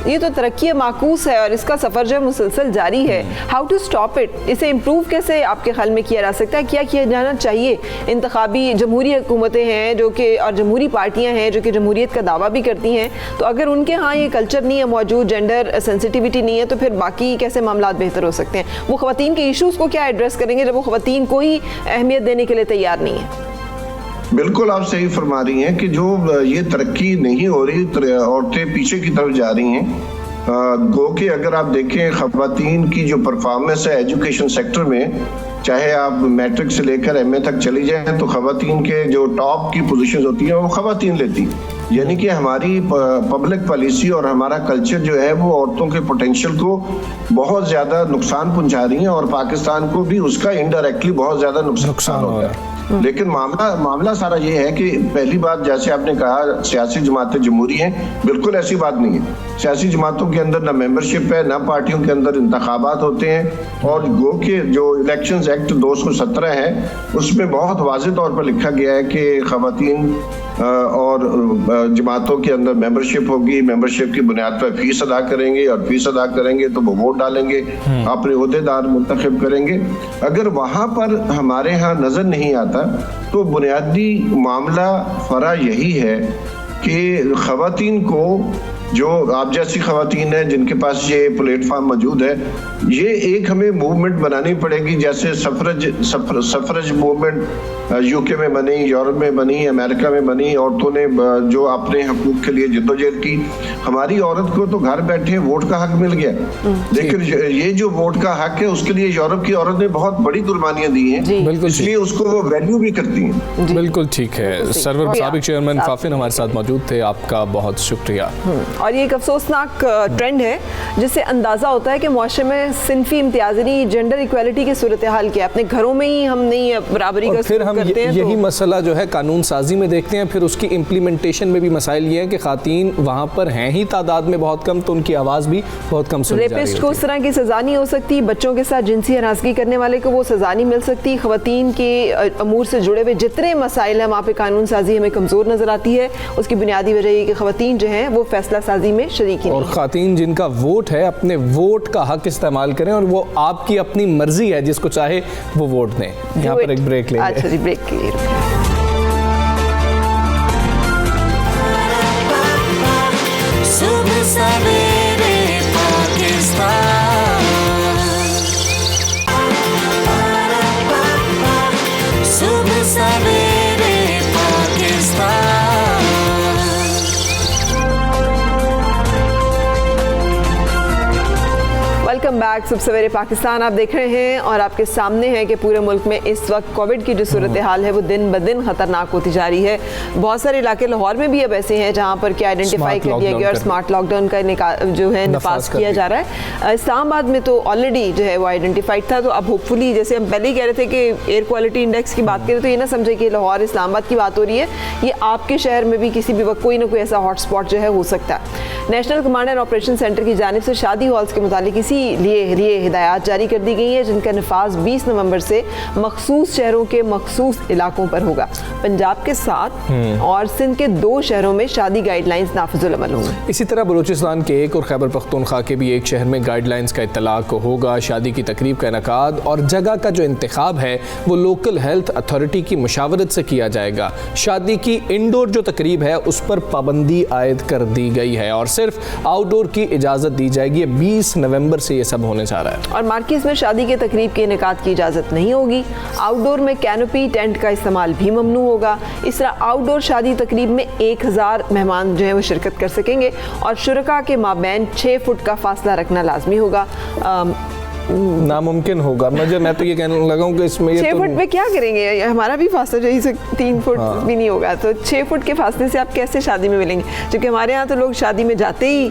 ये तो तरक्की माकूस है और इसका सफर जो मुसलसल जारी है। How to stop it? इसे इम्प्रूव कैसे आपके ख्याल में किया जा सकता है? क्या किया जाना चाहिए? इंतखाबी जमहूरी हुकूमतें हैं जो कि, और जमहूरी पार्टियां हैं जो कि जमहूरियत का दावा भी करती हैं, तो अगर उनके यहाँ ये कल्चर नहीं है मौजूद, जेंडर सेंसिटिविटी नहीं है, तो फिर बाकी कैसे मामला बेहतर हो सकते हैं? वो ख़वातीन के इशूज़ को क्या एड्रेस करेंगे जब वो ख़वातीन को ही अहमियत देने के लिए तैयार नहीं है? बिल्कुल आप सही फरमा रही हैं कि जो ये तरक्की नहीं हो रही, औरतें पीछे की तरफ जा रही हैं। गो कि अगर आप देखें खवातीन की जो परफॉर्मेंस है एजुकेशन सेक्टर में, चाहे आप मैट्रिक से लेकर एमए तक चली जाएं, तो खवातीन के जो टॉप की पोजीशंस होती हैं वो खवातीन लेती। यानी कि हमारी पब्लिक पॉलिसी और हमारा कल्चर जो है वो औरतों के पोटेंशियल को बहुत ज़्यादा नुकसान पहुंचा रही है, और पाकिस्तान को भी उसका इनडायरेक्टली बहुत ज़्यादा नुकसान हो रहा है। लेकिन मामला सारा ये है कि पहली बात, जैसे आपने कहा सियासी जमातें जमहूरी हैं, बिल्कुल ऐसी बात नहीं है। सियासी जमातों के अंदर ना मेंबरशिप है, ना पार्टियों के अंदर इंतखाबात होते हैं, और गो के जो इलेक्शंस एक्ट 217 है उसमें बहुत वाज़ेह तौर पर लिखा गया है कि खवातीन और जमातों के अंदर मेंबरशिप होगी, मेंबरशिप की बुनियाद पर फीस अदा करेंगे, और फीस अदा करेंगे तो वो वोट डालेंगे, अपने ओहदेदार मुंतखब करेंगे। अगर वहाँ पर हमारे यहाँ नज़र नहीं आता तो बुनियादी मामला फरा यही है कि खवातीन को, जो आप जैसी खवातीन हैं जिनके पास ये प्लेटफॉर्म मौजूद है, ये एक हमें मूवमेंट बनानी पड़ेगी, जैसे सफरज मूवमेंट यूके में बनी, यूरोप में बनी, अमेरिका में बनी। औरतों ने जो अपने हकूक के लिए जद्दोजहद की, हमारी औरत को तो घर बैठे वोट का हक मिल गया, लेकिन ये जो वोट का हक है उसके लिए यूरोप की औरत ने बहुत बड़ी कुर्बानियां दी हैं, इसलिए उसको वो वैल्यू भी करती हैं। बिल्कुल ठीक है। सरवर साबिक चेयरमैन फाफिन हमारे साथ मौजूद थे, आपका बहुत शुक्रिया। और ये एक अफसोसनाक ट्रेंड है जिससे अंदाज़ा होता है कि मुआशरे में सिनफी इम्तियाज़ी, जेंडर इक्वालिटी की सूरत हाल क्या है। अपने घरों में ही हम नहीं बराबरी का फिर हम यही तो मसला जो है कानून साजी में देखते हैं, फिर उसकी इम्प्लीमेंटेशन में भी मसाइल ये है कि खातीन वहाँ पर हैं ही तादाद में बहुत कम, तो उनकी आवाज़ भी बहुत कम सुनी जा रही है। रेपिस्ट को उस तरह की सज़ा नहीं हो सकती, बच्चों के साथ जिनसी हरासगी करने वाले को वो सज़ा नहीं मिल सकती। ख़वातीन के अमूर से जुड़े हुए जितने मसाइल हैं वहाँ पर कानून साजी हमें कमज़ोर नज़र आती है। उसकी बुनियादी वजह ये कि ख़वातीन जो हैं वो फैसला साजी में शरीक ही नहीं। और खातीन जिनका वोट है, अपने वोट का हक इस्तेमाल करें, और वो आपकी अपनी मर्जी है, जिसको चाहे वो वोट दें। यहाँ पर एक ब्रेक लेंगे। अच्छा जी, ब्रेक के लिए सुबह सवेरे पाकिस्तान, सुबह वेलकम बैक। सुबह सवेरे पाकिस्तान आप देख रहे हैं और आपके सामने है कि पूरे मुल्क में इस वक्त कोविड की जो सूरत हाल है वो दिन ब दिन खतरनाक होती जा रही है। बहुत सारे इलाके लाहौर में भी अब ऐसे हैं जहां पर कि आइडेंटिफाई कर दिया गया और स्मार्ट लॉकडाउन का जो है नफाज किया जा रहा है। इस्लामाबाद में तो ऑलरेडी जो है वो आइडेंटिफाइड था, तो अब होपफुली जैसे हम पहले ही कह रहे थे कि एयर क्वालिटी इंडेक्स की बात करें तो ये ना समझे कि लाहौर इस्लामाबाद की बात हो रही है, ये आपके शहर में भी किसी भी वक्त कोई ना कोई ऐसा हॉटस्पॉट जो है हो सकता है। National command and operation centre की जानिब से शादी हॉल्स के मुतालिक इसीलिए हिदायत जारी कर दी गई है जिनका नफाज 20 नवंबर से मखसूस शहरों के मखसूस इलाकों पर होगा। पंजाब के 7 और सिंध के 2 शहरों में शादी गाइडलाइंस नाफिजुल अमल होंगे। इसी तरह बलूचिस्तान के 1 और खैबर पख्तूनख्वा के भी 1 शहर में गाइडलाइंस का इतलाक होगा। शादी की तकरीब का इनकाद और जगह का जो इंतखाब है वो लोकल हेल्थ अथॉरिटी की मुशावरत से किया जाएगा। शादी की इंडोर जो तकरीब है उस पर पाबंदी आयद कर दी गई है और सिर्फ आउटडोर की इजाज़त दी जाएगी। 20 नवंबर से ये सब होने जा रहा है। और मार्किस में शादी के तकरीब के इनेकाद की इजाज़त नहीं होगी। आउटडोर में कैनोपी टेंट का इस्तेमाल भी ममनू होगा। इस तरह आउटडोर शादी तकरीब में 1000 मेहमान जो है वो शिरकत कर सकेंगे और शुरका के माबैन 6 फुट का फासला रखना लाजमी होगा। नामुमकिन होगा। मैं तो ये कहने लगा हूँ कि इसमें 6 फुट में क्या करेंगे, हमारा भी फासला जो है 3 फुट भी नहीं होगा, तो 6 फुट के फासले से आप कैसे शादी में मिलेंगे? क्योंकि हमारे यहाँ तो लोग शादी में जाते ही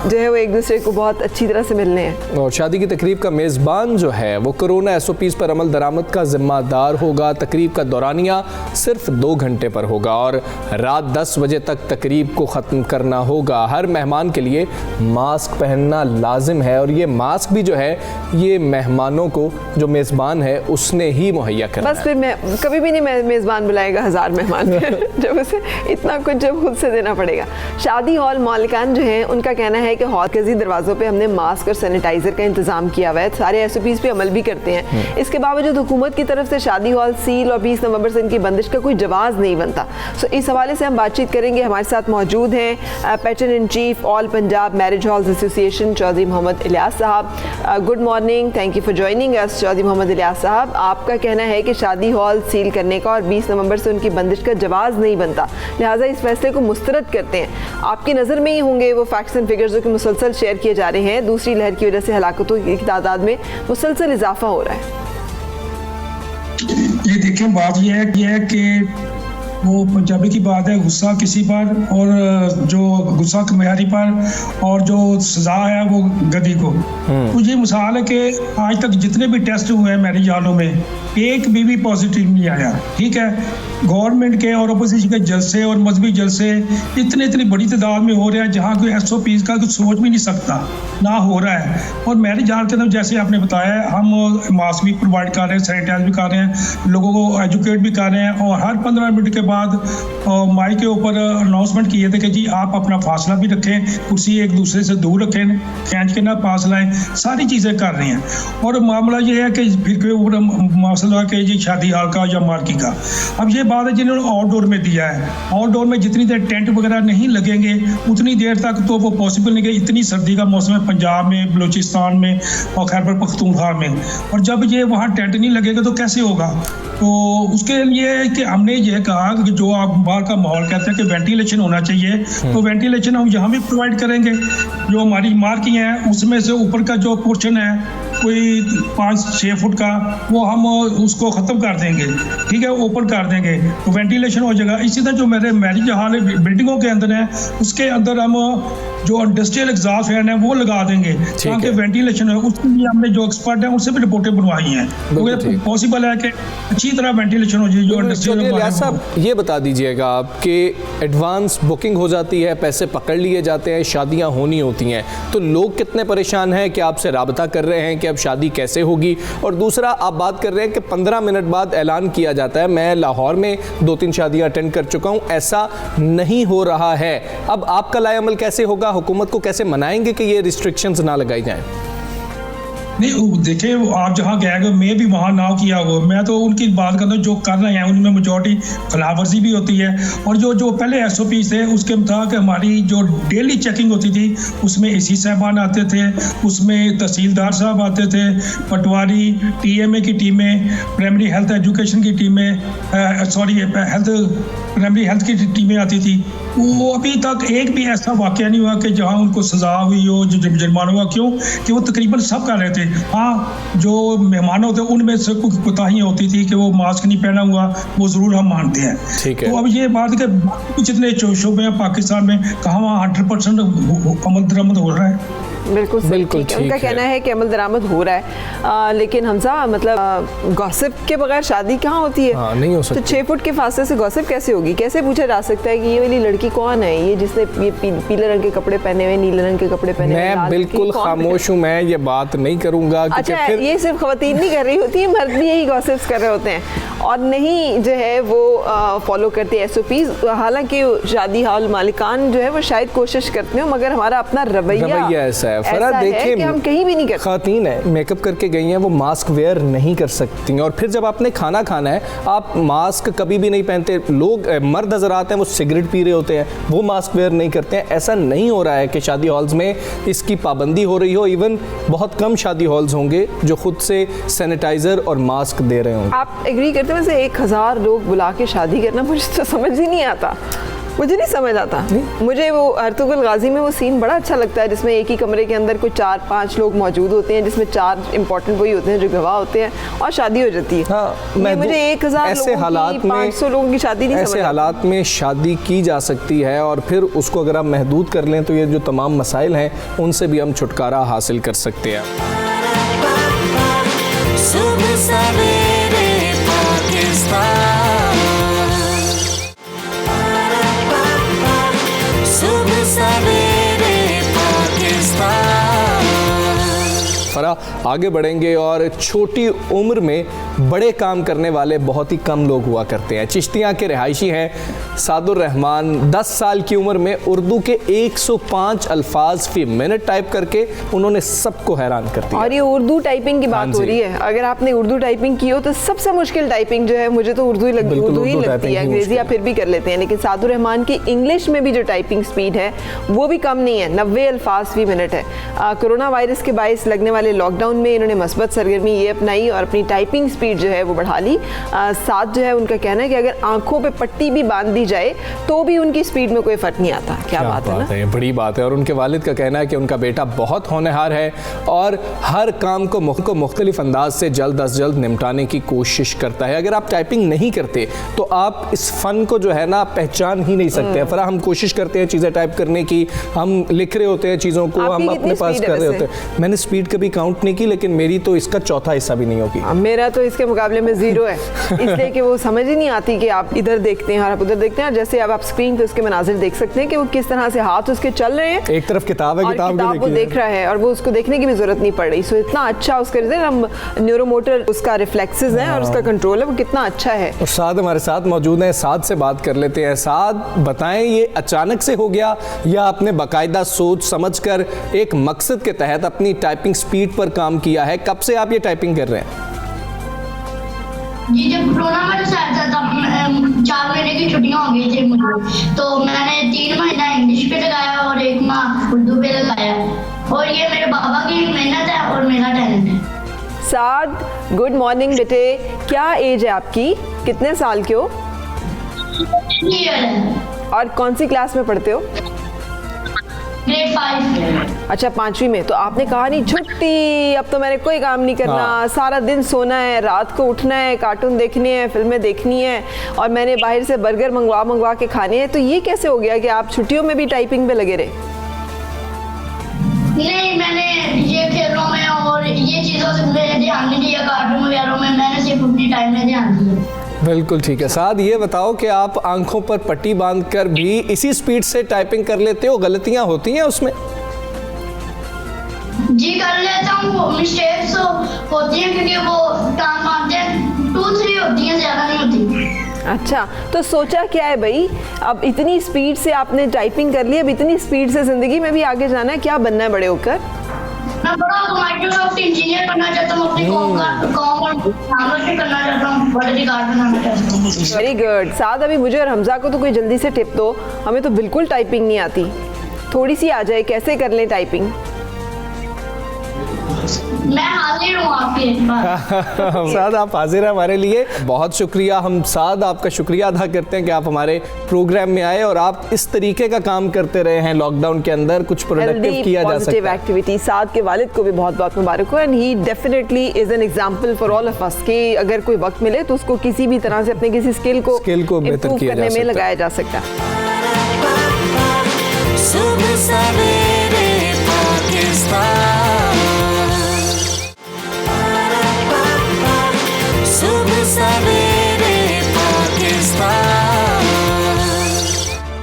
जो है वो एक दूसरे को बहुत अच्छी तरह से मिलने हैं। और शादी की तकरीब का मेज़बान जो है वो कोरोना SOPs पर अमल दरामद का जिम्मेदार होगा। तकरीब का दौरानिया सिर्फ 2 घंटे पर होगा और रात 10 बजे तक तकरीब को ख़त्म करना होगा। हर मेहमान के लिए मास्क पहनना लाजिम है और ये मास्क भी जो है ये मेहमानों को जो मेज़बान है उसने ही मुहैया करना। बस फिर मैं कभी भी नहीं मेज़बान बुलाएगा 1000 मेहमान जब उसे इतना कुछ जब खुद से देना पड़ेगा। शादी हॉल मालिकान जो हैं उनका कहना है कि हॉल के दरवाज़ों पे हमने मास्क और सैनिटाइज़र का इंतज़ाम किया हुआ है, सारे SOPs पे अमल भी करते हैं। इसके बावजूद हुकूमत की तरफ से शादी हॉल सील और 20 नवंबर से इनकी बंदिश का कोई जवाज़ नहीं बनता। सो इस हवाले से हम बातचीत करेंगे। हमारे साथ मौजूद हैं patron in chief all Punjab marriage halls association Chaudhry Mohammad Ilyas sahab. Good morning, thank you for joining us Chaudhry Mohammad Ilyas sahab. आपका कहना है कि शादी हॉल सील करने का और 20 नवंबर से उनकी बंदिश का जवाज़ नहीं बनता, लिहाजा इस फैसले को मुस्तरद करते हैं। आपकी नज़र में ही होंगे वो फैक्ट्स एंड फिगर्स जो कि मुसलसल शेयर किए जा रहे हैं। दूसरी लहर की वजह से हलाकतों की तादाद में मुसलसल इजाफा हो रहा है। ये देखें, बात यह है कि वो पंजाबी की बात है, गुस्सा किसी पर और जो गुस्सा कमियारी पर और जो सजा है वो गदी को। तो ये मिसाल है कि आज तक जितने भी टेस्ट हुए हैं मैरिज हॉलों में एक भी पॉजिटिव नहीं आया। ठीक है, गवर्नमेंट के और अपोजिशन के जलसे और मजहबी जलसे इतनी बड़ी तादाद में हो रहे हैं जहाँ कोई SOPs का कुछ सोच भी नहीं सकता ना हो रहा है। और मैरिज हॉल के अंदर जैसे आपने बताया हम मास्क भी प्रोवाइड कर रहे हैं, सैनिटाइज भी कर रहे हैं, लोगों को एजुकेट भी कर रहे हैं और हर 15 मिनट के बाद माइक के ऊपर अनाउंसमेंट किए थे कि जी आप अपना फासला भी रखें, कुर्सी एक दूसरे से दूर रखें, खींच के ना पास लाएं, सारी चीज़ें कर रहे हैं। और मामला ये है कि फिर मसला कि जी शादी हॉल का या मार्की का। अब ये बात है जिन्होंने आउटडोर में दिया है, आउटडोर में जितनी देर टेंट वगैरह नहीं लगेंगे उतनी देर तक तो वो पॉसिबल नहीं कि इतनी सर्दी का मौसम है पंजाब में, बलूचिस्तान में और खैबर पख्तूनख्वा में, और जब ये वहाँ टेंट नहीं लगेगा तो कैसे होगा? तो उसके लिए कि हमने ये कहा कि जो आप बाहर का माहौल कहते हैं कि वेंटिलेशन होना चाहिए, तो वेंटिलेशन हम यहाँ भी प्रोवाइड करेंगे। जो हमारी मार्किंग है उसमें से ऊपर का जो पोर्शन है कोई 5-6 फुट का वो हम उसको ख़त्म कर देंगे, ठीक है, ओपन कर देंगे तो वेंटिलेशन हो जाएगा। इसी तरह जो मेरे मैरिज हॉल बिल्डिंगों के अंदर है उसके अंदर हम जो इंडस्ट्रियल एग्जॉस्ट फैन है वो लगा देंगे ताकि वेंटिलेशन हो। उसके लिए हमने जो एक्सपर्ट है उनसे भी रिपोर्टें बनवाई हैं, तो पॉसिबल है कि अच्छी तरह वेंटिलेशन हो जाए। जो इंडस्ट्रियल साहब ये बता दीजिएगा आपके एडवांस बुकिंग हो जाती है, पैसे पकड़ लिए जाते हैं, शादियाँ होनी होती हैं, तो लोग कितने परेशान हैं कि आपसे राबता कर रहे हैं कि अब शादी कैसे होगी? और दूसरा आप बात कर रहे हैं कि 15 मिनट बाद ऐलान किया जाता है। मैं लाहौर में 2-3 शादियाँ अटेंड कर चुका हूँ, ऐसा नहीं हो रहा है। अब आपका लाएअमल कैसे होगा? हुकूमत को कैसे मनाएंगे कि ये रिस्ट्रिक्शंस ना लगाई जाएं? नहीं देखिए, आप जहाँ गए हो, मैं भी वहाँ नाव किया हुआ, मैं तो उनकी बात करता हूँ जो कर रहे हैं उनमें मेजॉरिटी खिलाफवर्जी भी होती है। और जो पहले SOP थे उसके मुताबिक हमारी जो डेली चेकिंग होती थी उसमें AC साहबान आते थे, उसमें तहसीलदार साहब आते थे, पटवारी, TMA की टीमें, प्राइमरी हेल्थ एजुकेशन की टीमें, प्राइमरी हेल्थ की टीमें आती थी। वो अभी तक एक भी ऐसा वाक़या नहीं हुआ कि जहाँ उनको सज़ा हुई हो, जो जुर्माना हुआ। क्यों कि वो तकरीबन सब कर रहे थे। हाँ, जो मेहमान होते उनमें से कुछ कोताहियाँ होती थी कि वो मास्क नहीं पहना हुआ, वो ज़रूर हम मानते हैं। ठीक है। तो अब ये बात कि जितने शोबे हैं पाकिस्तान में, कहाँ वहाँ 100% अमल दरामद हो रहा है। बिल्कुल बिल्कुल ठीक है। उनका कहना है कि अमल दरामद हो रहा है, लेकिन हमजा मतलब गॉसिप के बगैर शादी कहाँ होती है? हाँ, नहीं हो सकती। तो 6 फुट के फासले से गॉसिप कैसे होगी? कैसे पूछा जा सकता है कि ये वाली लड़की कौन है, ये जिसने ये पीले रंग के कपड़े पहने हुए, नीले रंग के कपड़े पहने हुए? मैं बिल्कुल खामोश हूँ, मैं ये बात नहीं करूँगा। अच्छा, ये सिर्फ खवातीन नहीं कर रही होती है, मर्द भी यही गॉसिप्स कर रहे होते हैं और नहीं जो है वो फॉलो करते हैं SOPs। हालांकि शादी हॉल मालिकान जो है वो शायद कोशिश करते हो, मगर हमारा अपना रवैया ऐसा है। फरा देखिए, कि हम कहीं भी नहीं करते। खातीन है, मेकअप करके गई हैं, वो मास्क वेयर नहीं कर सकती। और फिर जब आपने खाना खाना है, आप मास्क कभी भी नहीं पहनते। लोग मर्द नजर आते हैं, वो सिगरेट पी रहे होते हैं, वो मास्क वेयर नहीं करते हैं। ऐसा नहीं हो रहा है कि शादी हॉल्स में इसकी पाबंदी हो रही हो। इवन बहुत कम शादी हॉल्स होंगे जो खुद से सैनिटाइजर और मास्क दे रहे होंगे। आप एग्री करते हैं? वैसे 1000 लोग बुला के शादी करना मुझे तो समझ ही नहीं आता, मुझे नहीं समझ आता। मुझे वो अर्तुगरुल गाजी में वो सीन बड़ा अच्छा लगता है जिसमें एक ही कमरे के अंदर कोई 4-5 लोग मौजूद होते हैं, जिसमें 4 इंपॉर्टेंट वही होते हैं जो गवाह होते हैं और शादी हो जाती है। हाँ, मुझे 1000 ऐसे हालात में 500 लोगों की शादी नहीं समझ ऐसे हालात में शादी की जा सकती है और फिर उसको अगर आप महदूद कर लें तो ये जो तमाम मसाइल हैं उनसे भी हम छुटकारा हासिल कर सकते हैं। सुबह सवेरे पाकिस्तान, सुबह सवेरे पाकिस्तान। फरा आगे बढ़ेंगे और छोटी उम्र में बड़े काम करने वाले बहुत ही कम लोग हुआ करते हैं। चिश्तियाँ के रिहायशी हैं सादुर रहमान। 10 साल की उम्र में उर्दू के 105 अल्फाज फी मिनट टाइप करके उन्होंने सबको हैरान कर दिया। और ये उर्दू टाइपिंग की बात हो रही है। अगर आपने उर्दू टाइपिंग की हो तो सबसे मुश्किल टाइपिंग जो है, मुझे तो उर्दू ही लगती है। अंग्रेजी आप फिर भी कर लेते हैं, लेकिन सादुर रहमान की इंग्लिश में भी जो टाइपिंग स्पीड है वो भी कम नहीं है, 90 अल्फाज फी मिनट है। कोरोना वायरस के बायस लगने वाले लॉकडाउन में इन्होंने मस्बत सरगर्मी ये अपनाई और अपनी टाइपिंग स्पीड जो है वो बढ़ा ली। साथ जो है उनका कहना है कि अगर आंखों पे पट्टी भी बांध दी जाए तो भी उनकी स्पीड में कोई फर्क नहीं आता। क्या बात है ना? ये बड़ी बात है। और उनके वालिद का कहना है कि उनका बेटा बहुत होनहार है और हर काम को मुख्तलिफ अंदाज से जल्द अज जल्द निपटाने की कोशिश करता है। अगर आप टाइपिंग नहीं करते तो आप इस फन को जो है ना पहचान ही नहीं सकते। फरा हम कोशिश करते हैं चीज़ें टाइप करने की, हम लिख रहे होते हैं चीज़ों को, हम अपने पास कर रहे होते हैं। मैंने स्पीड कभी काउंट नहीं की, लेकिन मेरी तो इसका चौथा हिस्सा भी नहीं होगी। मेरा तो इसके मुकाबले में 0 है, इसलिए कि वो समझ ही नहीं आती कि आप इधर देखते हैं और आप उधर देखते हैं। जैसे अब आप स्क्रीन पे उसके मनाजिर देख सकते हैं कि वो किस तरह से हाथ उसके चल रहे हैं। एक तरफ किताब है, किताब वो देख रहा है और वो उसको देखने की भी जरूरत नहीं पड़ रही। सो इतना अच्छा उसका हम न्यूरोमोटर उसका रिफ्लेक्सेस हैं और उसका कंट्रोल है वो कितना अच्छा है। और साद हमारे साथ मौजूद हैं, साद से बात कर लेते हैं। साद बताएं, ये अचानक से हो गया या आपने बाकायदा सोच समझकर एक मकसद के तहत अपनी टाइपिंग स्पीड पर काम किया है? कब से आप ये टाइपिंग कर रहे हैं? जी, जब कोरोना वायरस आया था तब 4 महीने की छुट्टियां हो गई थी मुझे, तो मैंने 3 महीना इंग्लिश पे लगाया और 1 माह उर्दू पे लगाया। और ये मेरे बाबा की मेहनत है और मेरा टैलेंट है। साद, गुड मॉर्निंग बेटे। क्या एज है आपकी? कितने साल के हो? और कौन सी क्लास में पढ़ते हो? ग्रेड 5। अच्छा, 5वीं में। तो आपने कहा नहीं छुट्टी, अब तो मैंने कोई काम नहीं करना, सारा दिन सोना है, रात को उठना है, कार्टून देखने हैं, फिल्में देखनी है और मैंने बाहर से बर्गर मंगवा के खाने हैं। तो ये कैसे हो गया कि आप छुट्टियों में भी टाइपिंग पे लगे रहे? नहीं, मैंने ये खेलों में और ये चीजों से ध्यान नहीं दिया, कार्टून वगैरह में मैंने सिर्फ अपनी टाइम में ध्यान दिया। बिल्कुल ठीक है। साथ ये बताओ कि आप आंखों पर पट्टी बांधकर भी इसी स्पीड से टाइपिंग कर लेते हो? गलतियां होती हैं उसमें? जी, कर लेता हूँ। मिस्टेक्स होती हैं क्योंकि वो काम आते हैं 2-3 होती हैं, ज्यादा नहीं होती। अच्छा, तो सोचा क्या है भाई? अब इतनी स्पीड से आपने टाइपिंग कर ली, अब इतनी स्पीड से जिंदगी में भी आगे जाना है, क्या बनना है बड़े होकर? मैं बड़ा माइक्रोसॉफ्ट इंजीनियर बनना चाहता हूँ, अपनी कॉम और नाम रोशन करना चाहता हूँ, बड़े अधिकार बनाना चाहता हूँ। Very good. साथ अभी मुझे और हमजा को तो कोई जल्दी से टिप दो, हमें तो बिल्कुल टाइपिंग नहीं आती, थोड़ी सी आ जाए, कैसे कर लें टाइपिंग? मैं हाजिर हूँ आपके पास। साद आप हाजिर हैं हमारे लिए, बहुत शुक्रिया। हम साद आपका शुक्रिया अदा करते हैं कि आप हमारे प्रोग्राम में आए और आप इस तरीके का काम करते रहे हैं लॉकडाउन के अंदर, कुछ प्रोडक्टिव किया जा सकता है। एक्टिविटी। साद के वालिद को भी बहुत बहुत मुबारक हो, and he definitely is an example for all of us कि अगर कोई वक्त मिले तो उसको किसी भी तरह से अपने किसी स्किल को बेहतर किया करने में लगाया जा सकता है। सुबह सवेरे पाकिस्तान, सुबह सवेरे पाकिस्तान।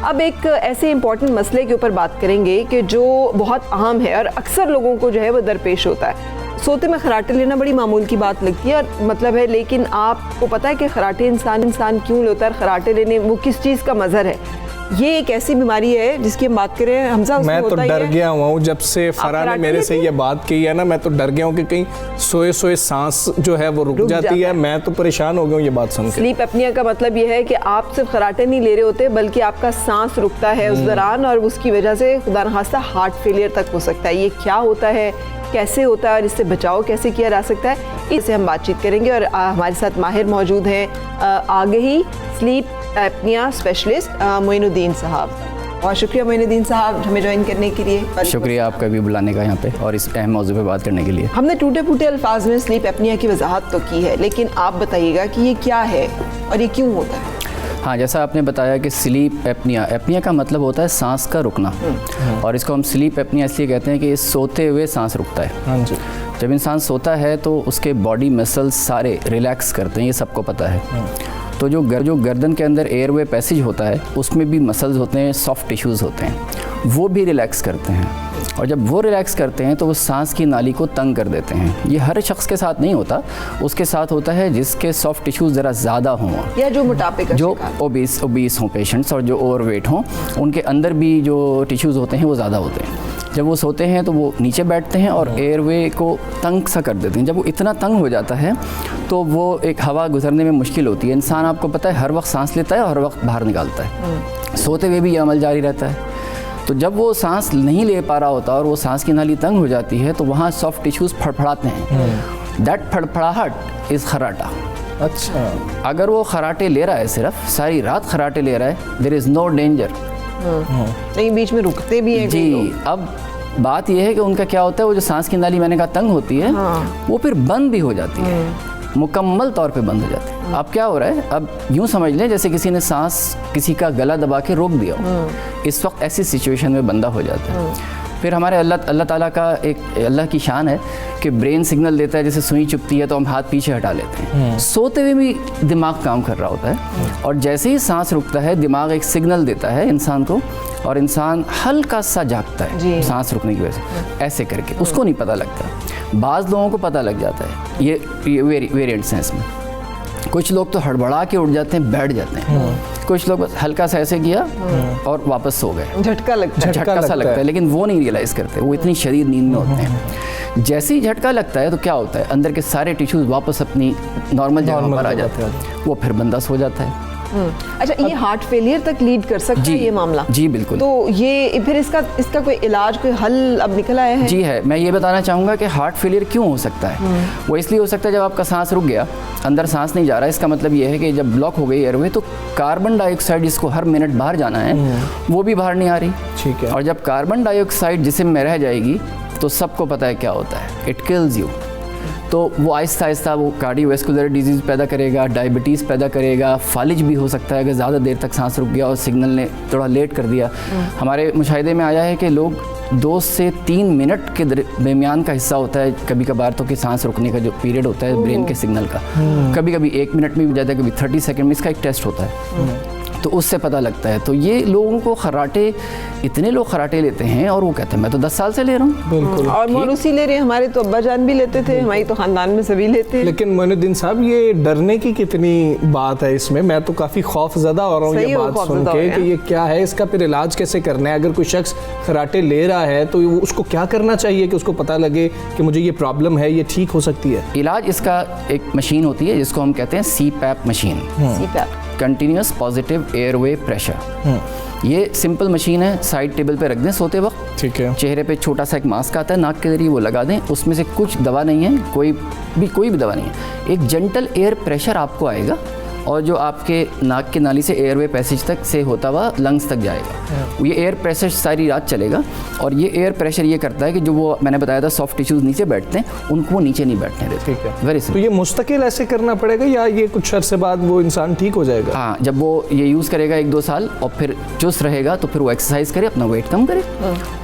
अब एक ऐसे इंपॉर्टेंट मसले के ऊपर बात करेंगे कि जो बहुत अहम है और अक्सर लोगों को जो है वो दरपेश होता है। सोते में खराटे लेना बड़ी मामूल की बात लगती है और मतलब है, लेकिन आपको पता है कि खराटे इंसान क्यों लेता है? खराटे लेने वो किस चीज़ का मज़हर है? ये एक ऐसी बीमारी है जिसकी हम बात करें, हमजा मैं तो डर गया हुआ हूँ जब से फरा ने मेरे से ये बात की है ना, मैं तो डर गया हूँ कि कहीं सोए सांस जो है वो रुक जाती है। मैं तो परेशान हो गया हूँ ये बात सुनकर। स्लीप एपनिया का मतलब ये है कि आप सिर्फ खराटे नहीं ले रहे होते, बल्कि आपका सांस रुकता है उस दौरान, और उसकी वजह से खुदा न खास्ता हार्ट फेलियर तक हो सकता है। ये क्या होता है, कैसे होता है और इससे बचाव कैसे किया जा सकता है, इससे हम बातचीत करेंगे। और हमारे साथ माहिर मौजूद हैं, आगे ही स्लीप एपनिया स्पेशलिस्ट मोइनुद्दीन साहब। बहुत शुक्रिया मोइनुद्दीन साहब हमें ज्वाइन करने के लिए। शुक्रिया आपका भी बुलाने का यहाँ पे और इस अहम मौजू पे बात करने के लिए। हमने टूटे फूटे अल्फाज में स्लीप एपनिया की वजाहत तो की है, लेकिन आप बताइएगा कि ये क्या है और ये क्यों होता है? हाँ, जैसा आपने बताया कि स्लीप एपनिया का मतलब होता है सांस का रुकना, और इसको हम स्लीप एपनिया इसलिए कहते हैं कि सोते हुए सांस रुकता है। हाँ जी। जब इंसान सोता है तो उसके बॉडी मसल्स सारे रिलैक्स करते हैं, ये सबको पता है। तो जो गर्दन के अंदर एयरवे पैसेज होता है उसमें भी मसल्स होते हैं, सॉफ्ट टिश्यूज़ होते हैं, वो भी रिलैक्स करते हैं। और जब वो रिलैक्स करते हैं तो वो सांस की नाली को तंग कर देते हैं। ये हर शख्स के साथ नहीं होता, उसके साथ होता है जिसके सॉफ्ट टिश्यूज़ ज़रा ज़्यादा हों, या जो मोटापे का जो ओबीस हों पेशेंट्स, और जो ओवरवेट हों, उनके अंदर भी जो टिश्यूज़ होते हैं वो ज़्यादा होते हैं। जब वो सोते हैं तो वो नीचे बैठते हैं और एयरवे को तंग सा कर देते हैं। जब वो इतना तंग हो जाता है तो वो एक हवा गुजरने में मुश्किल होती है। इंसान आपको पता है हर वक्त सांस लेता है और हर वक्त बाहर निकालता है, सोते हुए भी ये अमल जारी रहता है। तो जब वो सांस नहीं ले पा रहा होता और वो सांस की नाली तंग हो जाती है तो वहाँ सॉफ्ट टिश्यूज़ फड़फड़ाते हैं। दैट फड़फड़ाहट इज़ खराटा। अच्छा, अगर वो खराटे ले रहा है, सिर्फ सारी रात खराटे ले रहा है, देयर इज़ नो डेंजर। नहीं, बीच में रुकते भी हैं जी। अब बात यह है कि उनका क्या होता है, वो जो सांस की नाली मैंने कहा तंग होती है, वो फिर बंद भी हो जाती है, मुकम्मल तौर पे बंद हो जाती है। अब क्या हो रहा है, अब यूँ समझ लें जैसे किसी ने सांस किसी का गला दबा के रोक दिया हो, इस वक्त ऐसी सिचुएशन में बंदा हो जाता है। फिर हमारे अल्लाह ताला का एक अल्लाह की शान है कि ब्रेन सिग्नल देता है, जैसे सुई चुभती है तो हम हाथ पीछे हटा लेते हैं। सोते हुए भी दिमाग काम कर रहा होता है, और जैसे ही सांस रुकता है दिमाग एक सिग्नल देता है इंसान को, और इंसान हल्का सा जागता है सांस रुकने की वजह से, ऐसे करके। उसको नहीं पता लगता, बाज़ लोगों को पता लग जाता है। ये वेरिएंट्स हैं इसमें। कुछ लोग तो हड़बड़ा के उठ जाते हैं, बैठ जाते हैं, कुछ लोग बस हल्का सा ऐसे किया और वापस सो गए, झटका झटका सा लगता है, लेकिन वो नहीं रियलाइज़ करते, वो इतनी शदीद नींद में होते हैं। जैसे ही झटका लगता है तो क्या होता है, अंदर के सारे टिश्यूज़ वापस अपनी नॉर्मल जगह पर आ जाते हैं, वो फिर बंदा सो जाता है। अच्छा, ये हार्ट फेलियर तक लीड कर सकता है ये मामला? जी बिल्कुल। तो ये फिर इसका कोई इलाज, कोई हल अब निकल आया है? जी है। मैं ये बताना चाहूँगा कि हार्ट फेलियर क्यों हो सकता है। वो इसलिए हो सकता है जब आपका सांस रुक गया, अंदर सांस नहीं जा रहा, इसका मतलब ये है कि जब ब्लॉक हो गई एयरवे तो कार्बन डाइऑक्साइड जिसको हर मिनट बाहर जाना है वो भी बाहर नहीं आ रही। ठीक है। और जब कार्बन डाइऑक्साइड जिस्म में रह जाएगी तो सबको पता है क्या होता है, इट किल्स यू। तो वो आहिस्ता आहिस्ता वो कार्डियोवैस्कुलर डिजीज़ पैदा करेगा, डायबिटीज़ पैदा करेगा, फालिज भी हो सकता है अगर ज़्यादा देर तक सांस रुक गया और सिग्नल ने थोड़ा लेट कर दिया। हमारे मुशाहिदे में आया है कि लोग 2 से 3 मिनट के दरमियान का हिस्सा होता है कभी कभार तो कि सांस रुकने का जो पीरियड होता है ब्रेन के सिग्नल का, कभी कभी 1 मिनट में भी जाता है, कभी 30 सेकंड में। इसका एक टेस्ट होता है, तो उससे पता लगता है। तो ये लोगों को खराटे, इतने लोग खराटे लेते हैं और वो कहते हैं मैं तो 10 साल से ले रहा हूँ। बिल्कुल। और मोरूसी ले रहे हैं, हमारे तो अब्बा जान भी लेते थे, हमारी तो खानदान में सभी लेते हैं। लेकिन मोइनुद्दीन साहब, ये डरने की कितनी बात है इसमें? मैं तो काफ़ी खौफजदा हो रहा हूँ ये बात सुन के कि ये क्या है, इसका फिर इलाज कैसे करना है? अगर कोई शख्स खराटे ले रहा है तो उसको क्या करना चाहिए कि उसको पता लगे कि मुझे ये प्रॉब्लम है, ये ठीक हो सकती है? इलाज इसका एक मशीन होती है जिसको हम कहते हैं CPAP machine, continuous positive airway pressure. ये सिंपल मशीन है, साइड टेबल पे रख दें सोते वक्त, ठीक है। चेहरे पे छोटा सा एक मास्क आता है नाक के जरिए, वो लगा दें। उसमें से कुछ दवा नहीं है, कोई भी दवा नहीं है, एक जेंटल एयर प्रेशर आपको आएगा और जो आपके नाक के नाली से एयरवे पैसेज तक से होता हुआ लंग्स तक जाएगा। ये एयर प्रेशर सारी रात चलेगा और ये एयर प्रेशर ये करता है कि जो वो मैंने बताया था सॉफ्ट टिश्यूज नीचे बैठते हैं उनको वो नीचे नहीं बैठने देते। ठीक है, वेरी तो सिंपल। ये मुस्तकिल ऐसे करना पड़ेगा या ये कुछ अरसे बाद वो इंसान ठीक हो जाएगा? हाँ, जब वो ये यूज़ करेगा 1-2 साल और फिर चुस्त रहेगा तो फिर वो एक्सरसाइज करे, अपना वेट कम करे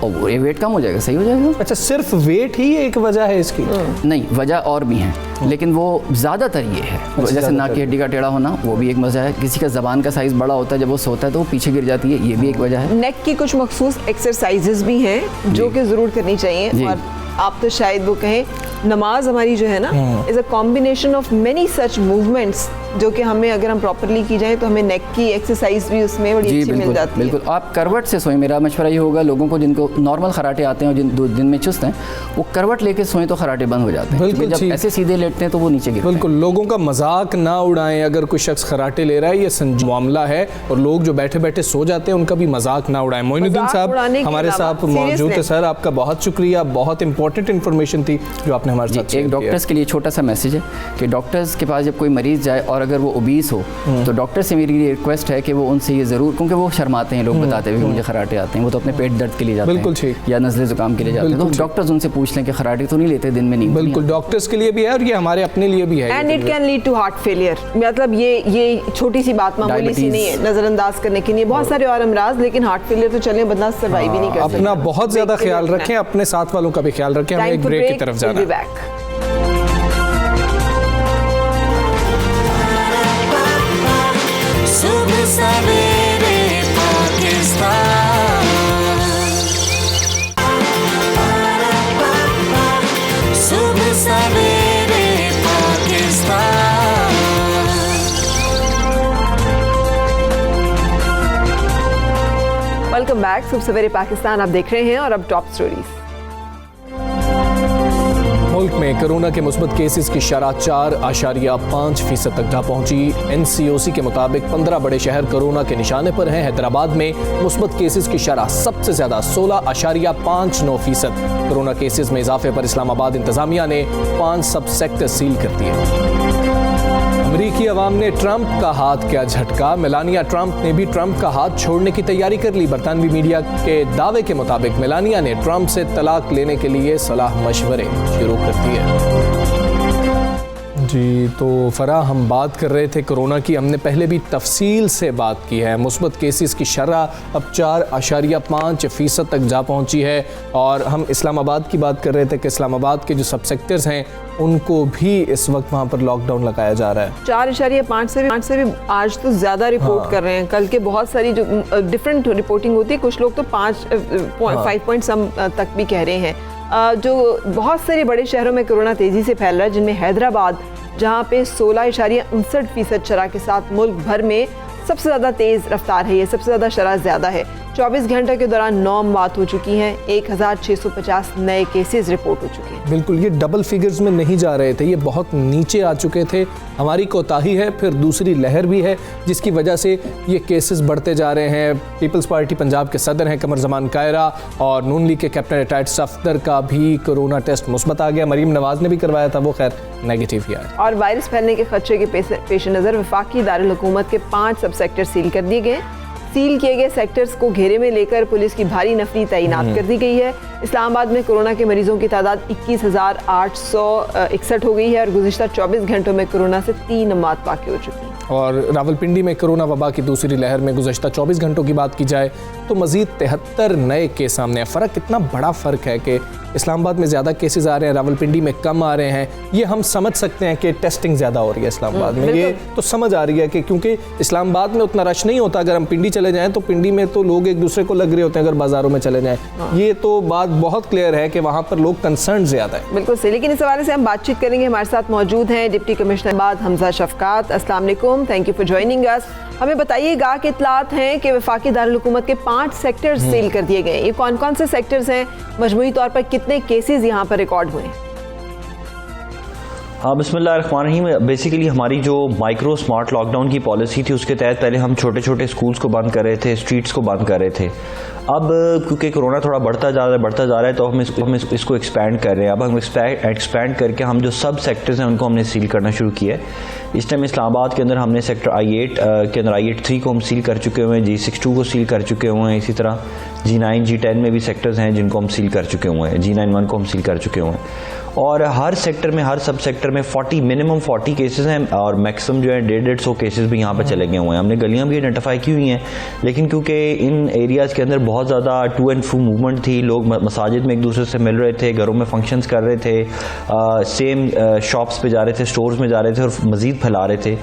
और वो ये वेट कम हो जाएगा, सही हो जाएगा। अच्छा, सिर्फ वेट ही एक वजह है इसकी? नहीं, वजह और भी हैं, लेकिन वो ज़्यादातर ये है। जैसे नाक की हड्डी का टेढ़ा होना, वो भी एक वजह है। किसी का ज़बान का साइज़ बड़ा होता है, जब वो सोता है तो वो पीछे गिर जाती है, ये भी एक वजह है। नेक की कुछ मखसूस एक्सरसाइजेज भी हैं जो कि ज़रूर करनी चाहिए। और आप तो शायद वो कहें नमाज हमारी जो है ना is a combination of many such movements जो कि हमें अगर हम प्रॉपरली की जाए तो हमें नेक की एक्सरसाइज भी उसमें बड़ी अच्छी मिल जाती है। बिल्कुल, आप करवट से सोएं। मेरा मशवरा ये होगा लोगों को जिनको नॉर्मल खराटे आते हैं और जिन 2 दिन में चुस्त हैं, वो करवट लेके सोएं तो खराटे बंद हो जाते हैं। बिल्कुल, जब ऐसे सीधे लेटते हैं तो वो नीचे गिरते हैं। बिल्कुल, लोगों का मजाक ना उड़ाएं। अगर कोई शख्स खराटे ले रहा है, ये संजीदा मामला है और लोग जो बैठे बैठे सो जाते हैं उनका भी मजाक ना उड़ाएं। मोइनुद्दीन साहब हमारे साथ मौजूद है। सर, आपका बहुत शुक्रिया, बहुत इंपॉर्टेंट इन्फॉर्मेशन थी जो आपने हमारे साथ। एक डॉक्टर्स के लिए छोटा सा मैसेज है कि डॉक्टर्स के पास जब कोई मरीज जाए और अगर वो ओबीस हो तो डॉक्टर से मेरी रिक्वेस्ट है कि वो उनसे ये ज़रूर, क्योंकि वो शर्माते हैं, लोग बताते हैं कि मुझे खराटे आते हैं, वो तो अपने पेट दर्द के लिए जाते हैं या नज़ले ज़ुकाम के लिए जाते हैं, तो डॉक्टर्स उनसे पूछ लें कि खराटे तो नहीं लेते दिन में? नहीं, बिल्कुल, डॉक्टर्स के लिए भी है और ये हमारे अपने लिए भी है। And it can lead to heart failure. मतलब ये छोटी सी बात मामूली सी नहीं है नज़रअंदाज करने के लिए, बहुत सारे और अमराज, लेकिन हार्ट फेलियर तो चले बंदा सर्वाइव भी नहीं कर सकता। अपना बहुत ज़्यादा ख्याल रखें, अपने साथ वालों का भी ख्याल रखें। हमें एक ब्रेक की तरफ जाना है। सुबह सवेरे पाकिस्तान, सुबह सवेरे पाकिस्तान। वेलकम बैक, सुबह सवेरे पाकिस्तान आप देख रहे हैं और अब टॉप स्टोरीज। मुल्क में कोरोना के मुस्बत केसेस की शरह 4.5% तक जा पहुंची। NCOC के मुताबिक 15 बड़े शहर कोरोना के निशाने पर हैं। हैदराबाद में मुस्बत केसेस की शरह सबसे ज्यादा 16.59%। कोरोना केसेस में इजाफे पर इस्लामाबाद इंतजामिया ने 5 सब सेक्टर सील कर दिए। अमरीकी अवाम ने ट्रंप का हाथ क्या झटका। मेलानिया ट्रंप ने भी ट्रंप का हाथ छोड़ने की तैयारी कर ली। बरतानवी मीडिया के दावे के मुताबिक मेलानिया ने ट्रंप से तलाक लेने के लिए सलाह मशवरे शुरू कर दिए। जी, तो फराह, हम बात कर रहे थे कोरोना की, हमने पहले भी तफसील से बात की है। मुस्बत केसेस की शरह अब 4.5% तक जा पहुंची है और हम इस्लामाबाद की बात कर रहे थे कि इस्लामाबाद के जो सब सेक्टर्स हैं उनको भी इस वक्त वहाँ पर लॉकडाउन लगाया जा रहा है। 4.5 से भी आज तो ज़्यादा रिपोर्ट कर रहे हैं। कल के बहुत सारी जो डिफरेंट रिपोर्टिंग होती है, कुछ लोग तो 5 पॉइंट सम तक भी कह रहे हैं। जो बहुत सारे बड़े शहरों में कोरोना तेज़ी से फैल रहा है, जिनमें हैदराबाद जहाँ पे 16.59% शरह के साथ मुल्क भर में सबसे ज़्यादा तेज़ रफ्तार है, ये सबसे ज़्यादा शरह ज़्यादा है। 24 घंटे के दौरान 9 मौत हो चुकी हैं, 1650 नए केसेस रिपोर्ट हो चुके हैं। बिल्कुल, ये डबल फिगर्स में नहीं जा रहे थे, ये बहुत नीचे आ चुके थे। हमारी कोताही है, फिर दूसरी लहर भी है जिसकी वजह से ये केसेस बढ़ते जा रहे हैं। पीपल्स पार्टी पंजाब के सदर हैं कमर जमान कायरा और नून लीग के कैप्टन रिटायर्ड सफदर का भी कोरोना टेस्ट मुस्बत आ गया। मरीम नवाज ने भी करवाया था, वो खैर नेगेटिव ही आया। और वायरस फैलने के खदशे के पेश नज़र वफाकी दारुल हुकूमत के 5 सब सेक्टर सील कर दिए गए। सील किए गए सेक्टर्स को घेरे में लेकर पुलिस की भारी नफरी तैनात कर दी गई है। इस्लामाबाद में कोरोना के मरीजों की तादाद 21,861 हो गई है और गुज़िश्ता 24 घंटों में कोरोना से 3 मौत वाक़ई हो चुकी हैं। और रावलपिंडी में कोरोना वबा की दूसरी लहर में गुज़श्ता 24 घंटों की बात की जाए तो मज़ीद 73 नए केस सामने आए। फ़र्क कितना बड़ा फ़र्क है कि इस्लामाबाद में ज़्यादा केसेस आ रहे हैं, रावलपिंडी में कम आ रहे हैं। ये हम समझ सकते हैं कि टेस्टिंग ज़्यादा हो रही है इस्लामाबाद में, ये तो समझ आ रही है कि क्योंकि इस्लामाबाद में उतना रश नहीं होता। अगर हम पिंडी चले जाएँ तो पिंडी में तो लोग एक दूसरे को लग रहे होते हैं अगर बाज़ारों में चले जाएँ। ये तो बात बहुत क्लियर है कि वहाँ पर लोग कंसर्न ज़्यादा है। बिल्कुल सही, लेकिन इस हवाले से हम बातचीत करेंगे। हमारे साथ मौजूद हैं डिप्टी कमिश्नर बाद हमजा शफकात। अस्सलाम वालेकुम, थैंक यू फॉर जॉइनिंग अस। हमें बताइएगा कि इत्तलात हैं कि वफाकी दारुल हुकूमत के 5 सेक्टर्स सील कर दिए गए। ये कौन कौन से सेक्टर्स हैं, मजमूई तौर पर कितने केसेस यहाँ पर रिकॉर्ड हुए? हाँ, बिस्मिल्लाहिर्रहमानिर्रहीम। बेसिकली हमारी जो माइक्रो स्मार्ट लॉकडाउन की पॉलिसी थी उसके तहत पहले हम छोटे छोटे स्कूल्स को बंद कर रहे थे, स्ट्रीट्स को बंद कर रहे थे। अब क्योंकि कोरोना थोड़ा बढ़ता जा रहा है तो हम इसको एक्सपैंड कर रहे हैं। अब हम एक्सपैंड करके हम जो सब सेक्टर्स हैं उनको हमने सील करना शुरू किया है। इस टाइम इस्लामाबाद के अंदर हमने सेक्टर I8 के अंदर I8-3 को हम सील कर चुके हुए हैं, G6-2 को सील कर चुके हुए हैं। इसी तरह G9 G10 में भी सेक्टर्स हैं जिनको हम सील कर चुके हुए हैं, G9-1 को हम सील कर चुके हुए हैं। और हर सेक्टर में, हर सब सेक्टर में मिनिमम 40 केसेस हैं और मैक्सिमम जो है 150-150 केसेस भी यहाँ पर चले गए हुए हैं। हमने गलियाँ भी आइडेंटिफाई की हुई हैं, लेकिन क्योंकि इन एरियाज़ के अंदर बहुत ज़्यादा टू एंड फ्रू मूवमेंट थी, लोग मसाजिद में एक दूसरे से मिल रहे थे, घरों में फंक्शंस कर रहे थे, सेम शॉप्स पे जा रहे थे, स्टोर्स में जा रहे थे और मज़ीद फैला रहे थे,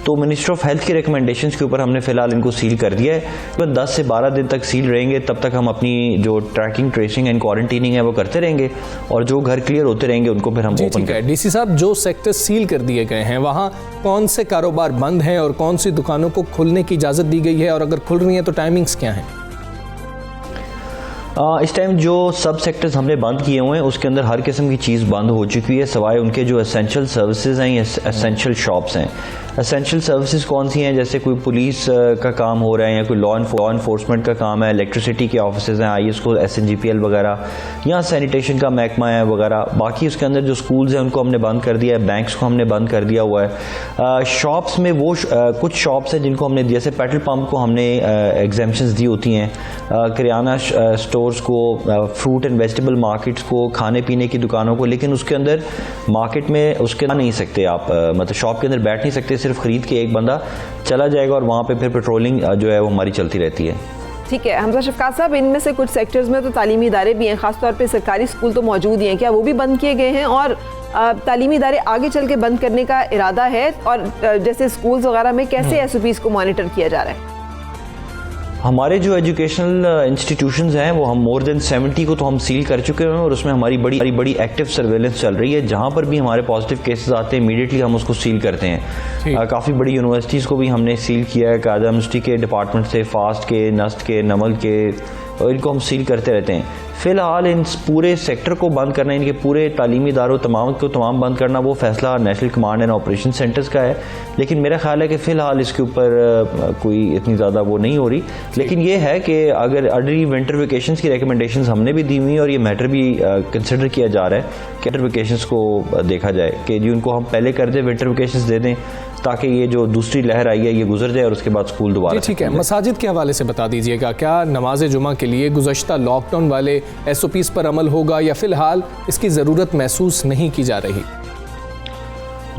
तो मिनिस्टर ऑफ हेल्थ की रिकमेंडेशंस के ऊपर हमने फ़िलहाल इनको सील कर दिया है। तो 10 से 12 दिन तक सील रहेंगे, तब तक हम अपनी जो ट्रैकिंग, ट्रेसिंग एंड क्वारंटीनिंग है वो करते रहेंगे और जो घर क्लियर होते रहेंगे उनको फिर हम ओपन करेंगे। डीसी साहब, जो सेक्टर सील कर दिए गए हैं वहाँ कौन से कारोबार बंद हैं और कौन सी दुकानों को खुलने की इजाज़त दी गई है, और अगर खुल रही हैं तो टाइमिंग्स क्या हैं? इस टाइम जो सब सेक्टर्स हमने बंद किए हुए हैं उसके अंदर हर किस्म की चीज़ बंद हो चुकी है, सवाए उनके जो एसेंशियल सर्विसेज हैं, एसेंशियल शॉप्स हैं। एसेंशियल सर्विसेज कौन सी हैं? जैसे कोई पुलिस का काम हो रहा है या कोई लॉ इन्फोर्समेंट का काम है, इलेक्ट्रिसिटी के ऑफिसेज हैं, ISO SNGPL वगैरह, या सैनिटेशन का महकमा है वगैरह। बाकी उसके अंदर जो स्कूल्स हैं उनको हमने बंद कर दिया है, बैंक्स को हमने बंद कर दिया हुआ है। शॉप्स में वो कुछ शॉप्स हैं जिनको हमने, जैसे पेट्रोल पंप को हमने एग्जेम्पशंस दी होती हैं, किराना स्टोर्स को, फ्रूट एंड वेजिटेबल मार्केट्स को, खाने पीने की दुकानों को, लेकिन उसके अंदर मार्केट में उसके नहीं सकते आप, मतलब शॉप के अंदर बैठ नहीं सकते, सिर्फ खरीद के एक बंदा चला जाएगा और वहाँ पे फिर पेट्रोलिंग जो है वो हमारी चलती रहती है। ठीक है हमजा शफकात साहब, इनमें से कुछ सेक्टर्स में तो तालीमी इदारे भी हैं, खासतौर पे सरकारी स्कूल तो मौजूद ही हैं, क्या वो भी बंद किए गए हैं और तालीमी इदारे आगे चल के बंद करने का इरादा है? और जैसे स्कूल्स वगैरह में कैसे SOPs को मॉनिटर किया जा रहा है? हमारे जो एजुकेशनल इंस्टीट्यूशंस हैं वो हम मोर देन 70 को तो हम सील कर चुके हैं और उसमें हमारी बड़ी एक्टिव सर्वेलेंस चल रही है। जहाँ पर भी हमारे पॉजिटिव केसेस आते हैं इमीडिएटली हम उसको सील करते हैं। काफ़ी बड़ी यूनिवर्सिटीज़ को भी हमने सील किया है, कायदा यूनिवर्सिटी के डिपार्टमेंट से, फास्ट के, नस्ट के, नमल के, और इनको हम सील करते रहते हैं। फ़िलहाल इन पूरे सेक्टर को बंद करना, इनके पूरे तालीमी इदारों तमाम बंद करना वो फैसला national command and operation centres का है, लेकिन मेरा ख्याल है कि फ़िलहाल इसके ऊपर कोई इतनी ज़्यादा वो नहीं हो रही। लेकिन ये है कि अगर अर्ली विंटर वेकेशंस की रिकमेंडेशंस हमने भी दी हुई और ये मैटर भी कंसिडर किया जा रहा है कि विंटर वेकेशंस को देखा जाए कि जी उनको हम पहले कर दें, विंटर वेकेशंस दे दें, ताकि ये जो दूसरी लहर आई है ये गुजर जाए और उसके बाद स्कूल दोबारा। ठीक है, मसाजिद के हवाले से बता दीजिएगा, क्या नमाज जुमा के लिए गुज़श्ता लॉकडाउन वाले SOPs पर अमल होगा या फ़िलहाल इसकी ज़रूरत महसूस नहीं की जा रही?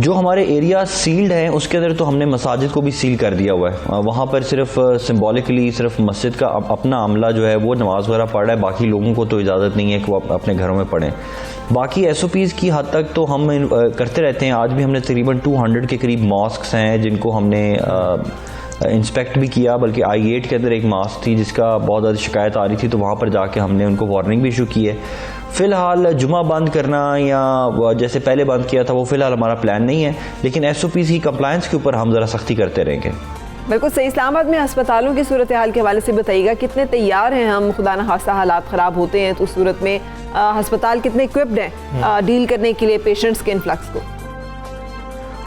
जो हमारे एरिया सील्ड हैं उसके अंदर तो हमने मसाजिद को भी सील कर दिया हुआ है। वहाँ पर सिर्फ सिंबॉलिकली सिर्फ मस्जिद का अपना अमला जो है वो नमाज वगैरह पढ़ रहा है, बाकी लोगों को तो इजाज़त नहीं है कि वो अपने घरों में पढ़ें। बाकी SOPs की हद तक तो हम करते रहते हैं। आज भी हमने तकरीबन 200 के करीब मॉस्क्स हैं जिनको हमने इंस्पेक्ट भी किया, बल्कि I8 के अंदर एक मॉस्क थी जिसका बहुत ज़्यादा शिकायत आ रही थी, तो वहाँ पर जाके हमने उनको वार्निंग भी इशू की है। फ़िलहाल जुमा बंद करना या जैसे पहले बंद किया था वो फ़िलहाल हमारा प्लान नहीं है, लेकिन SOPs की कंप्लायंस के ऊपर हम ज़रा सख्ती करते रहेंगे। बिल्कुल सही। इस्लामाबाद में अस्पतालों की सूरत हाल के हवाले से बताइएगा, कितने तैयार हैं हम, खुदा न खास्ता हालात ख़राब होते हैं तो उस सूरत में अस्पताल कितने इक्विप्ड हैं डील करने के लिए पेशेंट्स के इन्फ्लक्स को?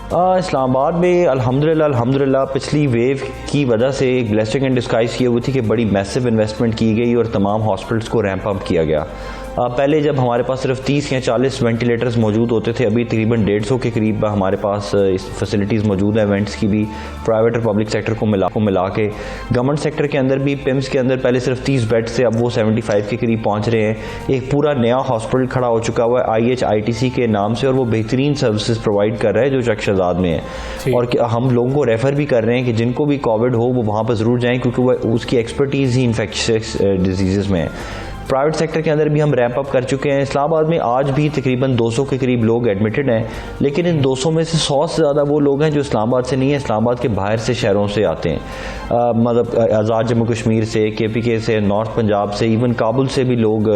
इस्लामाबाद में अल्हम्दुलिल्लाह पिछली वेव की वजह से एक ब्लेसिंग इन डिस्गाइज ये हुई थी कि बड़ी मैसिव इन्वेस्टमेंट की गई और तमाम हॉस्पिटल्स को रैंप अप किया गया। पहले जब हमारे पास सिर्फ 30 या 40 वेंटिलेटर्स मौजूद होते थे, अभी तकरीबन 150 के करीब हमारे पास इस फैसिलिटीज़ मौजूद हैं, इवेंट्स की भी, प्राइवेट और पब्लिक सेक्टर को मिला के। गवर्नमेंट सेक्टर के अंदर भी पिम्स के अंदर पहले सिर्फ 30 बेड से अब वो 75 के करीब पहुँच रहे हैं। एक पूरा नया हॉस्पिटल खड़ा हो चुका हुआ है IHITC के नाम से, और वो बेहतरीन सर्विसेज प्रोवाइड कर रहा है जो चक शहजाद में है। और हम लोगों को रेफ़र भी कर रहे हैं कि जिनको भी कोविड हो वो वहाँ पर ज़रूर जाएँ, क्योंकि वो उसकी एक्सपर्टीज़ ही इन्फेक्शियस डिजीज़ में है। प्राइवेट सेक्टर के अंदर भी हम रैंप अप कर चुके हैं। इस्लामाबाद में आज भी तकरीबन 200 के करीब लोग एडमिटेड हैं, लेकिन इन 200 में से 100 से ज़्यादा वो लोग हैं जो इस्लामाबाद से नहीं है, इस्लामाबाद के बाहर से शहरों से आते हैं। मतलब आज़ाद जम्मू कश्मीर से, KPK से, नॉर्थ पंजाब से, इवन काबुल से भी लोग,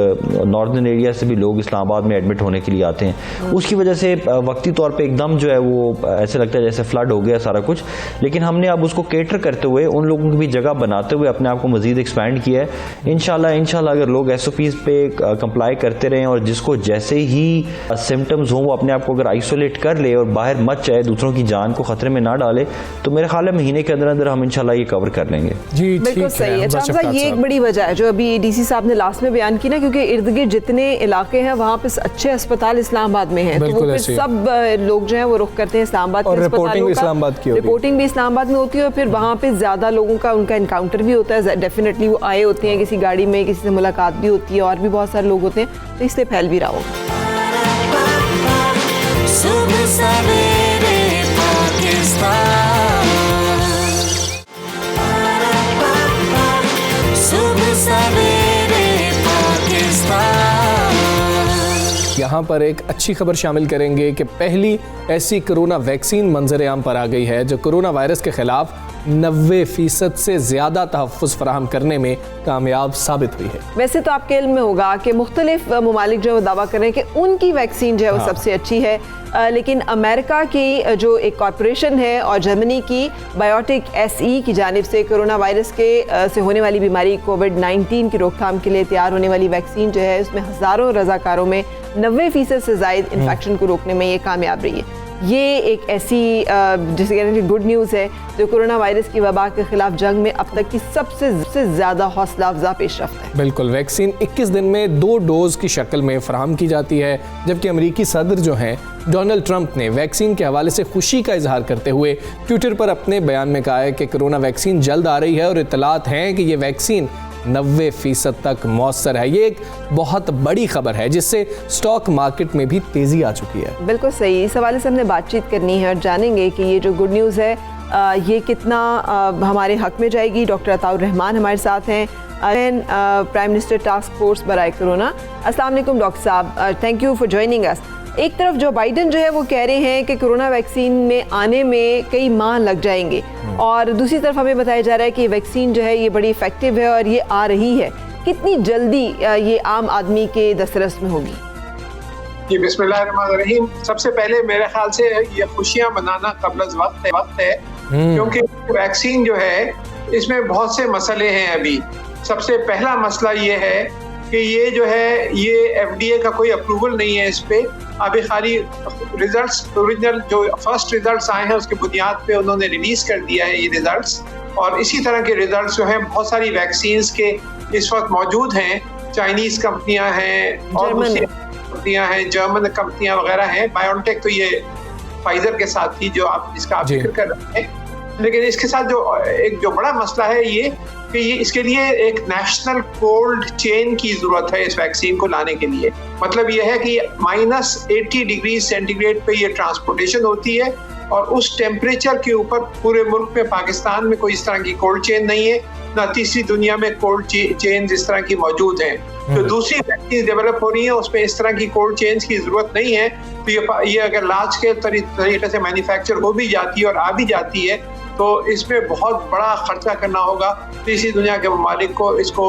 नॉर्दर्न एरिया से भी लोग इस्लामाबाद में एडमिट होने के लिए आते हैं। उसकी वजह से वक्ती तौर पर एकदम जो है वो ऐसे लगता है जैसे फ्लड हो गया सारा कुछ, लेकिन हमने अब उसको केटर करते हुए, उन लोगों की भी जगह बनाते हुए अपने आप को मज़ीद एक्सपैंड किया है। इंशाल्लाह अगर लोग SOPs पे कंप्लाई करते रहें और जिसको जैसे ही सिम्टम्स हों वो अपने आप को अगर आइसोलेट कर ले और बाहर मत जाए, दूसरों की जान को खतरे में ना डाले, तो मेरे ख्याल है महीने के अंदर अंदर हम इंशाल्लाह ये कवर कर लेंगे। जी बिल्कुल सही है। अच्छा, ये एक बड़ी वजह है जो अभी DC साहब ने लास्ट में बयान की ना, क्योंकि इर्द गिर्द जितने इलाके हैं वहाँ पे अच्छे अस्पताल इस्लामाबाद में हैं, तो वो फिर सब लोग जो है वो रुख करते हैं इस्लामाबाद के अस्पतालों का। रिपोर्टिंग भी इस्लामाबाद में होती है और फिर वहाँ पे ज्यादा लोगों का उनका इनकाउंटर भी होता है। डेफिनेटली वो आए होते हैं किसी गाड़ी में, किसी से मुलाकात भी होती है और भी बहुत सारे लोग होते हैं, तो इससे फैल भी रहा होगा। सुबह सवेरे पाकिस्तान, सुबह सवेरे पाकिस्तान। यहाँ पर एक अच्छी खबर शामिल करेंगे कि पहली ऐसी कोरोना वैक्सीन मंजर आम पर आ गई है जो कोरोना वायरस के खिलाफ 90% से ज़्यादा तहफ़्फ़ुज़ फराहम करने में कामयाब साबित हुई है। वैसे तो आपके इल्म में होगा कि मुख्तलिफ ममालिक जो दावा कर रहे हैं कि उनकी वैक्सीन जो है वो सबसे अच्छी है, लेकिन अमेरिका की जो एक कॉर्पोरेशन है और जर्मनी की बायोटेक SE की जानिब से कोरोना वायरस के से होने वाली बीमारी COVID-19 की रोकथाम के लिए तैयार होने वाली वैक्सीन जो है उसमें हज़ारों रज़ाकारों में 90% से ज़ायद इन्फेक्शन को रोकने में ये कामयाब रही है। ये एक ऐसी जिसे कहते हैं गुड न्यूज़ है जो कोरोना वायरस की वबा के खिलाफ जंग में अब तक की सबसे ज़्यादा हौसला अफजा पेशरफ्त है। बिल्कुल, वैक्सीन 21 दिन में 2 डोज की शक्ल में फराहम की जाती है, जबकि अमेरिकी सदर जो हैं डोनाल्ड ट्रंप ने वैक्सीन के हवाले से खुशी का इजहार करते हुए ट्विटर पर अपने बयान में कहा है कि कोरोना वैक्सीन जल्द आ रही है और इत्तलात हैं कि ये वैक्सीन 90% तक मौसर है। ये एक बहुत बड़ी खबर है जिससे स्टॉक मार्केट में भी तेजी आ चुकी है। बिल्कुल सही, इस हवाले से हमने बातचीत करनी है और जानेंगे कि ये जो गुड न्यूज़ है ये कितना हमारे हक में जाएगी। डॉक्टर अताउर रहमान हमारे साथ हैं, प्राइम मिनिस्टर टास्क फोर्स बराए कोरोना। अस्सलाम वालेकुम doctor sahab, thank you for joining us. एक तरफ जो बाइडन जो है वो कह रहे हैं कि कोरोना वैक्सीन में आने में कई माह लग जाएंगे, और दूसरी तरफ हमें बताया जा रहा है कि वैक्सीन जो है ये बड़ी इफेक्टिव है और ये आ रही है। कितनी जल्दी ये आम आदमी के दस्तरस में होगी? जी बिस्मिल्लाहिर्रहमानिर्रहीम। सबसे पहले मेरे ख्याल से ये खुशियां मनाना कबल वक्त है, क्योंकि वैक्सीन जो है इसमें बहुत से मसले हैं। अभी सबसे पहला मसला ये है कि ये जो है ये FDA का कोई अप्रूवल नहीं है इस पे। अभी खाली रिजल्ट्स, ओरिजिनल जो फर्स्ट रिजल्ट्स आए हैं उसकी बुनियाद पे उन्होंने रिलीज कर दिया है ये रिजल्ट्स, और इसी तरह के रिजल्ट्स जो हैं बहुत सारी वैक्सीन्स के इस वक्त मौजूद हैं। चाइनीज कंपनियां हैं और कंपनियां हैं, जर्मन कंपनियां वगैरह हैं। बायोटेक तो ये फाइजर के साथ ही जो आप जिसका आप जिक्र कर रहे हैं, लेकिन इसके साथ जो बड़ा मसला है ये कि ये इसके लिए एक नेशनल कोल्ड चेन की जरूरत है इस वैक्सीन को लाने के लिए। मतलब ये है कि -80 डिग्री सेंटीग्रेड पे ये ट्रांसपोर्टेशन होती है, और उस टेम्परेचर के ऊपर पूरे मुल्क में, पाकिस्तान में कोई इस तरह की कोल्ड चेन नहीं है, ना तीसरी दुनिया में कोल्ड चेन इस तरह की मौजूद है। जो दूसरी वैक्सीन डेवलप हो रही है उसमें इस तरह की कोल्ड चेन की जरूरत नहीं है। तो ये अगर लार्ज स्केल तरीके से मैन्युफैक्चर हो भी जाती है और आ भी जाती है तो इसमें बहुत बड़ा खर्चा करना होगा तीसरी दुनिया के ममालिक को इसको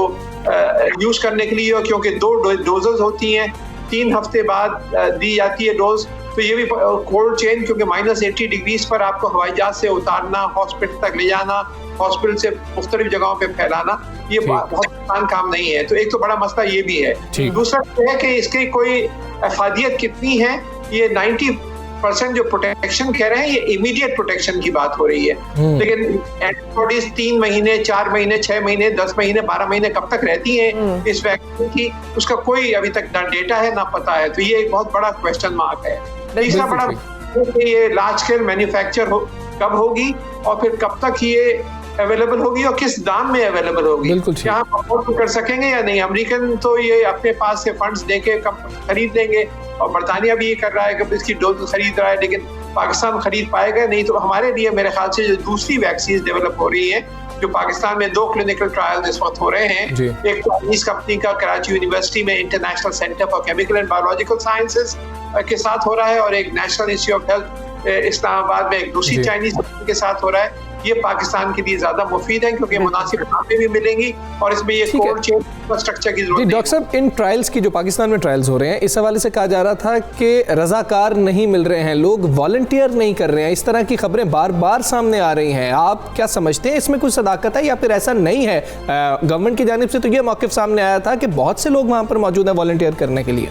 यूज करने के लिए, क्योंकि 2 डोजेज होती हैं, 3 हफ्ते बाद दी जाती है डोज। तो ये भी कोल्ड चेन, क्योंकि -80 डिग्रीज पर आपको हवाई जहाज से उतारना, हॉस्पिटल तक ले जाना, हॉस्पिटल से मुख्तलिफ जगहों पे फैलाना, ये बहुत आसान काम नहीं है। तो एक तो बड़ा मसला ये भी है। दूसरा है कि इसकी कोई अफादियत कितनी है। ये % जो प्रोटेक्शन कह रहे हैं ये इमीडिएट प्रोटेक्शन की बात हो रही है, लेकिन एंटीबॉडीज 3 महीने, 4 महीने, 6 महीने, 10 महीने, 12 महीने कब तक रहती हैं इस वैक्सीन की, उसका कोई अभी तक ना डेटा है ना पता है। तो ये एक बहुत बड़ा क्वेश्चन मार्क है। तीसरा बड़ा ये लार्ज स्केल मैन्युफैक्चर कब होगी और फिर कब तक ये अवेलेबल होगी और किस दाम में अवेलेबल होगी, क्या हम अफोर्ड कर सकेंगे या नहीं। अमेरिकन तो ये अपने पास से फंड्स देके खरीद लेंगे और बरतानिया भी ये कर रहा है कि इसकी डोज खरीद रहा है, लेकिन पाकिस्तान खरीद पाएगा नहीं। तो हमारे लिए मेरे ख्याल से जो दूसरी वैक्सीन डेवलप हो रही है, जो पाकिस्तान में 2 क्लिनिकल ट्रायल इस वक्त हो रहे हैं, एक चाइनीज कंपनी का कराची यूनिवर्सिटी में international centre for chemical and biological sciences के साथ हो रहा है, और एक national institute of health Islamabad में एक दूसरी चाइनीज कंपनी के साथ हो रहा है। ये पाकिस्तान के लिए ज्यादा मुफीद है क्योंकि मुनासिब दाम में भी मिलेंगी और इसमें ये कोल्ड चेन इंफ्रास्ट्रक्चर की जरूरत नहीं है। डॉक्टर साहब, इन ट्रायल्स की जो पाकिस्तान में ट्रायल्स हो रहे हैं, इस हवाले से कहा जा रहा था कि रजाकार नहीं मिल रहे हैं, लोग वॉलंटियर नहीं कर रहे हैं, इस तरह की खबरें बार बार सामने आ रही हैं। आप क्या समझते हैं, इसमें कुछ सदाकत है या फिर ऐसा नहीं है? गवर्नमेंट की जानिब से तो ये मौक़िफ़ सामने आया था कि बहुत से लोग वहाँ पर मौजूद हैं वॉलंटियर करने के लिए।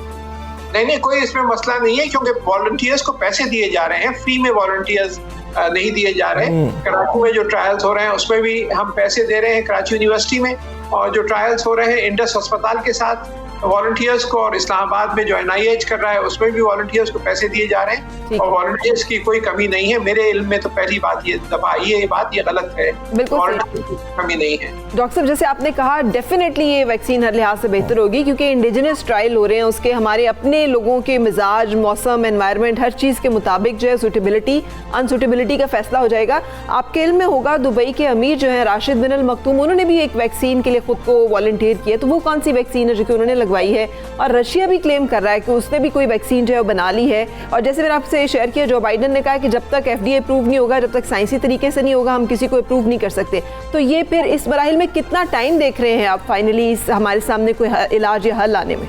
नहीं, कोई इसमें मसला नहीं है क्योंकि वॉलंटियर्स को पैसे दिए जा रहे हैं, फ्री में वॉलंटियर्स नहीं दिए जा रहे हैं। कराची में जो ट्रायल्स हो रहे हैं उसमें भी हम पैसे दे रहे हैं कराची यूनिवर्सिटी में, और जो ट्रायल्स हो रहे हैं इंडस अस्पताल के साथ वॉलंटियर्स को, और इस्लामाबाद में जो NIH कर रहा है उसमें भी वॉलंटियर्स को पैसे दिए जा रहे हैं और वॉलंटियर्स की कोई कमी नहीं है। मेरे इल्म में तो पहली बात ये दफा ये बात ये गलत है, वॉलंटियर्स की कमी नहीं है। डॉक्टर साहब, जैसे आपने कहा, डेफिनेटली ये वैक्सीन हर लिहाज से बेहतर होगी क्योंकि इंडिजिनस ट्रायल हो रहे हैं, उसके हमारे अपने लोगों के मिजाज, मौसम, एनवायरनमेंट, हर चीज़ के मुताबिक जो है सूटेबिलिटी अनसूटेबिलिटी का फैसला हो जाएगा। आपके इल्म में होगा दुबई के अमीर जो है राशिद बिन अल मखतूम, उन्होंने भी एक वैक्सीन के लिए खुद को वॉलंटियर किया, तो वो कौन सी वैक्सीन है जो कि उन्होंने लगवाई है? और रशिया भी क्लेम कर रहा है कि उसने भी कोई वैक्सीन जो है बना ली है। और जैसे मैंने आपसे शेयर किया, जो बाइडन ने कहा कि जब तक FDA अप्रूव नहीं होगा, जब तक साइंसी तरीके से नहीं होगा, हम किसी को अप्रूव नहीं कर सकते। तो ये फिर इस मराहिल में कितना टाइम देख रहे हैं आप फाइनली हमारे सामने कोई इलाज या हल आने में?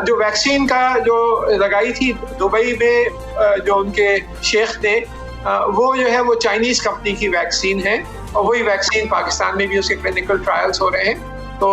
जो वैक्सीन का जो लगाई थी दुबई में जो उनके शेख ने, वो जो है वो चाइनीज कंपनी की वैक्सीन है और वही वैक्सीन पाकिस्तान में भी उसके क्लिनिकल ट्रायल्स हो रहे हैं। तो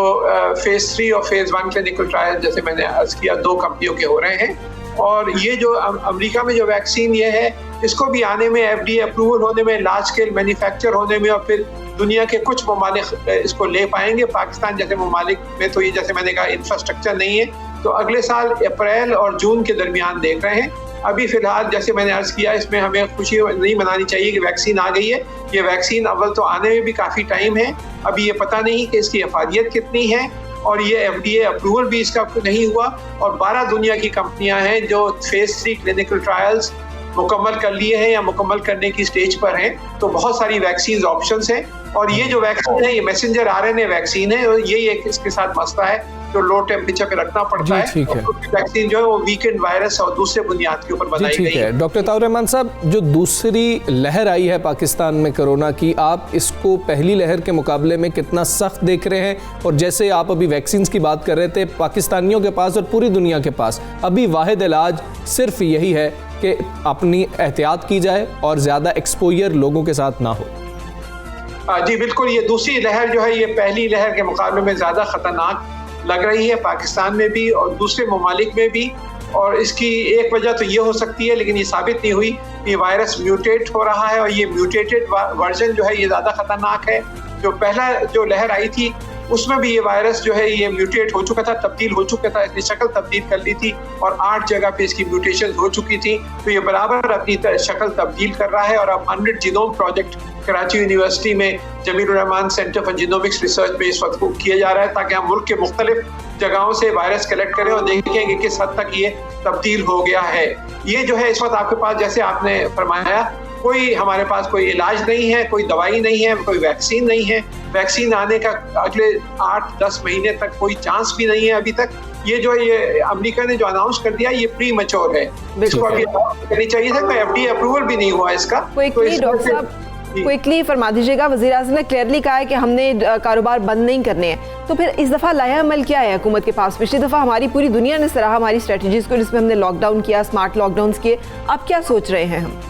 फेज 3 और फेज 1 क्लिनिकल ट्रायल जैसे मैंने अर्ज किया 2 कंपनियों के हो रहे हैं। और ये जो अमेरिका में जो वैक्सीन ये है, इसको भी आने में FDA अप्रूवल होने में, लार्ज स्केल मैन्युफैक्चर होने में, और फिर दुनिया के कुछ ममालिक इसको ले पाएंगे। पाकिस्तान जैसे ममालिक में तो ये जैसे मैंने कहा इंफ्रास्ट्रक्चर नहीं है, तो अगले साल अप्रैल और जून के दरमियान देख रहे हैं। अभी फिलहाल जैसे मैंने अर्ज किया, इसमें हमें खुशी नहीं मनानी चाहिए कि वैक्सीन आ गई है। ये वैक्सीन अव्वल तो आने में भी काफ़ी टाइम है, अभी ये पता नहीं कि इसकी अफादियत कितनी है, और ये FDA अप्रूवल भी इसका नहीं हुआ। और 12 दुनिया की कंपनियां हैं जो फेज 3 क्लिनिकल ट्रायल्स मुकम्मल कर लिए हैं या मुकम्मल करने की स्टेज पर हैं। तो बहुत सारी वैक्सीन ऑप्शंस हैं, और ये जो वैक्सीन है ये मैसेंजर RNA वैक्सीन है, और यही एक इसके साथ मसला है जो लो टेम्परेचर पे रखना पड़ता है। वैक्सीन जो है वो वीकेंड वायरस और दूसरे बुनियाद के ऊपर बनाई गई है। डॉक्टर ताउर रहमान साहब, जो दूसरी लहर आई है पाकिस्तान में कोरोना की, आप इसको पहली लहर के मुकाबले में कितना सख्त देख रहे हैं? और जैसे आप अभी वैक्सीन की बात कर रहे थे, पाकिस्तानियों के पास और पूरी दुनिया के पास अभी वाहिद इलाज सिर्फ यही है कि अपनी एहतियात की जाए और ज़्यादा एक्सपोजर लोगों के साथ ना हो। जी बिल्कुल, ये दूसरी लहर जो है ये पहली लहर के मुकाबले में ज़्यादा ख़तरनाक लग रही है, पाकिस्तान में भी और दूसरे ममालिक में भी। और इसकी एक वजह तो ये हो सकती है, लेकिन ये साबित नहीं हुई, ये वायरस म्यूटेट हो रहा है और ये म्यूटेटेड वर्जन जो है ये ज़्यादा ख़तरनाक है। जो पहला जो लहर आई थी उसमें भी ये वायरस जो है ये म्यूटेट हो चुका था, तब्दील हो चुका था, इसने शक्ल तब्दील कर ली थी और 8 जगह पे इसकी म्यूटेशन हो चुकी थी। तो ये बराबर अपनी शक्ल तब्दील कर रहा है। और अब 100 जीनोम प्रोजेक्ट कराची यूनिवर्सिटी में Jamilur Rahman centre for genomics research में इस वक्त किया जा रहा है, ताकि हम मुल्क के मुख्तलिफ जगहों से वायरस कलेक्ट करें और देखें कि किस हद तक ये तब्दील हो गया है। ये जो है इस वक्त आपके पास, जैसे आपने फरमाया, कोई हमारे पास कोई इलाज नहीं है, कोई दवाई नहीं है, कोई वैक्सीन नहीं है। वैक्सीन आने का अगले 8-10 महीने तक कोई चांस भी नहीं है अभी तक। ये जो ये अमेरिका ने जो अनाउंस कर दिया ये प्री मैच्योर है, इसको अभी करनी चाहिए था, कोई FDA अप्रूवल भी नहीं हुआ इसका। क्विकली फरमा दीजिएगा, वज़ीर आज़म ने क्लियरली कहा है कि हमने कारोबार बंद नहीं करने हैं, तो फिर इस दफ़ा लाया अमल क्या है हुकूमत के पास? पिछली दफ़ा हमारी पूरी दुनिया ने सराहा हमारी स्ट्रेटजीज़ को, जिसमें हमने लॉकडाउन किया, स्मार्ट लॉकडाउन किए। अब क्या सोच रहे हैं हम?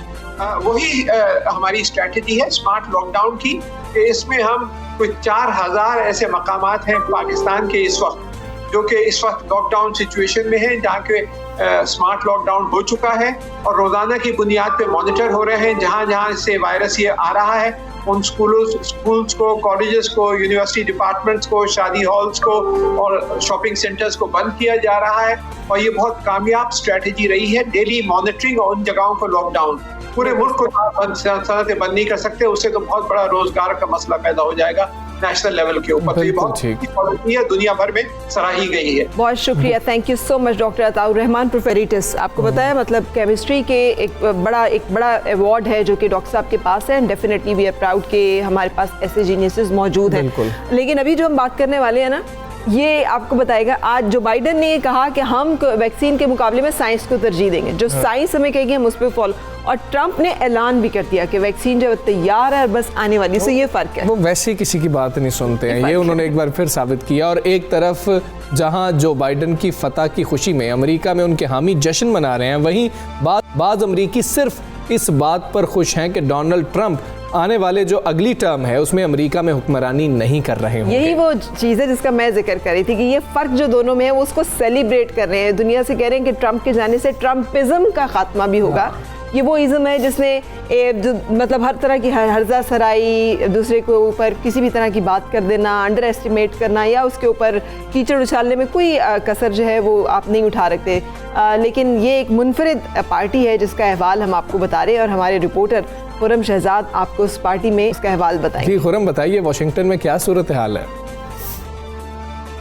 वही हमारी स्ट्रेटजी है स्मार्ट लॉकडाउन की। इसमें हम कुछ 4000 ऐसे मकामात हैं पाकिस्तान के इस वक्त जो कि इस वक्त लॉकडाउन सिचुएशन में है, जहाँ के स्मार्ट लॉकडाउन हो चुका है और रोजाना की बुनियाद पे मॉनिटर हो रहे हैं। जहाँ जहाँ से वायरस ये आ रहा है उन स्कूल्स को, कॉलेजेस को, यूनिवर्सिटी डिपार्टमेंट्स को, शादी हॉल्स को और शॉपिंग सेंटर्स को बंद किया जा रहा है और ये बहुत कामयाब स्ट्रेटजी रही है। डेली मॉनिटरिंग और उन जगहों को लॉकडाउन, पूरे मुल्क को बंद नहीं कर सकते, उससे तो बहुत बड़ा रोजगार का मसला पैदा हो जाएगा नेशनल लेवल के ऊपर। तो ये बहुत पॉलिसी है, दुनिया भर में सराही गई है। बहुत शुक्रिया, thank you so much doctor Ataur Rahman प्रोफेरिटिस। आपको बताया मतलब केमिस्ट्री के एक बड़ा अवार्ड है जो कि डॉक्टर साहब के पास है and definitely we are proud कि हमारे पास ऐसे जीनियसेस मौजूद हैं। लेकिन अभी जो हम बात करने वाले हैं ना, ये आपको बताएगा, आज जो बाइडन ने ये कहा कि हम वैक्सीन के मुकाबले में साइंस को तरजीह देंगे, जो साइंस हमें कहेगी हम उस पर फॉलो, और ट्रंप ने ऐलान भी कर दिया कि वैक्सीन जो तैयार है बस आने वाली। सो ये फर्क है, वो वैसे किसी की बात नहीं सुनते हैं, ये उन्होंने एक बार फिर साबित किया। और एक तरफ जहां जो बाइडन की फतह की खुशी में अमेरिका में उनके हामी जश्न मना रहे हैं, वहीं बाज़ अमरीकी सिर्फ इस बात पर खुश हैं कि डोनाल्ड ट्रंप आने वाले जो अगली टर्म है उसमें अमेरिका में हुक्मरानी नहीं कर रहे होंगे। यही वो चीज़ है जिसका मैं जिक्र कर रही थी कि ये फ़र्क जो दोनों में है वो उसको सेलिब्रेट कर रहे हैं, दुनिया से कह रहे हैं कि ट्रंप के जाने से ट्रंपिज्म का खात्मा भी होगा। ये वो इज़म है जिसने जो मतलब हर तरह की हर्जा सराई, दूसरे के ऊपर किसी भी तरह की बात कर देना, अंडर एस्टिमेट करना या उसके ऊपर कीचड़ उछालने में कोई कसर जो है वो आप नहीं उठा रखते। लेकिन ये एक मुनफरिद पार्टी है जिसका अहवाल हम आपको बता रहे हैं और हमारे रिपोर्टर खुरम शहजाद आपको उस पार्टी में इसका अहवाल बताएंगे। जी खुरम, बताइए वाशिंगटन में क्या सूरत हाल है?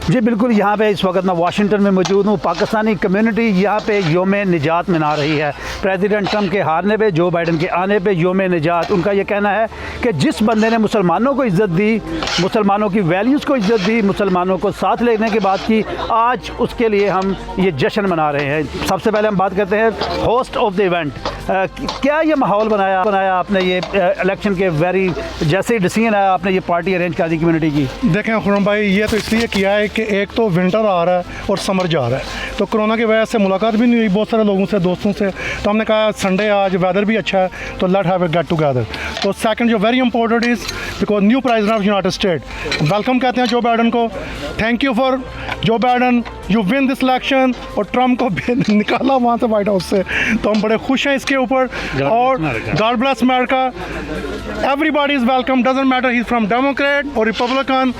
जी बिल्कुल, यहाँ पे इस वक्त मैं वाशिंगटन में मौजूद हूँ। पाकिस्तानी कम्युनिटी यहाँ पे योम निजात मना रही है। प्रेसिडेंट ट्रंप के हारने पे, जो बाइडन के आने पे योम निजात। उनका ये कहना है कि जिस बंदे ने मुसलमानों को इज़्ज़त दी, मुसलमानों की वैल्यूज़ को इज़्ज़त दी, मुसलमानों को साथ लेने की बात की, आज उसके लिए हम ये जश्न मना रहे हैं। सबसे पहले हम बात करते हैं होस्ट ऑफ द इवेंट। क्या ये माहौल बनाया आपने ये इलेक्शन के जैसे ही डिसीजन आया आपने ये पार्टी अरेंज कर दी कम्युनिटी की? देखें खुरम भाई, ये तो इसलिए किया है कि एक तो विंटर आ रहा है और समर जा रहा है, तो कोरोना की वजह से मुलाकात भी नहीं हुई बहुत सारे लोगों से, दोस्तों से। तो हमने कहा संडे आज वेदर भी अच्छा है तो let have a get together. तो सेकंड जो very important is because new president of United State, welcome कहते हैं जो बाइडन को। Thank you for Joe Biden, you win this election. और ट्रम्प को निकाला वहाँ से व्हाइट हाउस से, तो हम बड़े खुश हैं इसके ऊपर। और God bless America, everybody is welcome, doesn't matter he is from Democrat और Republican,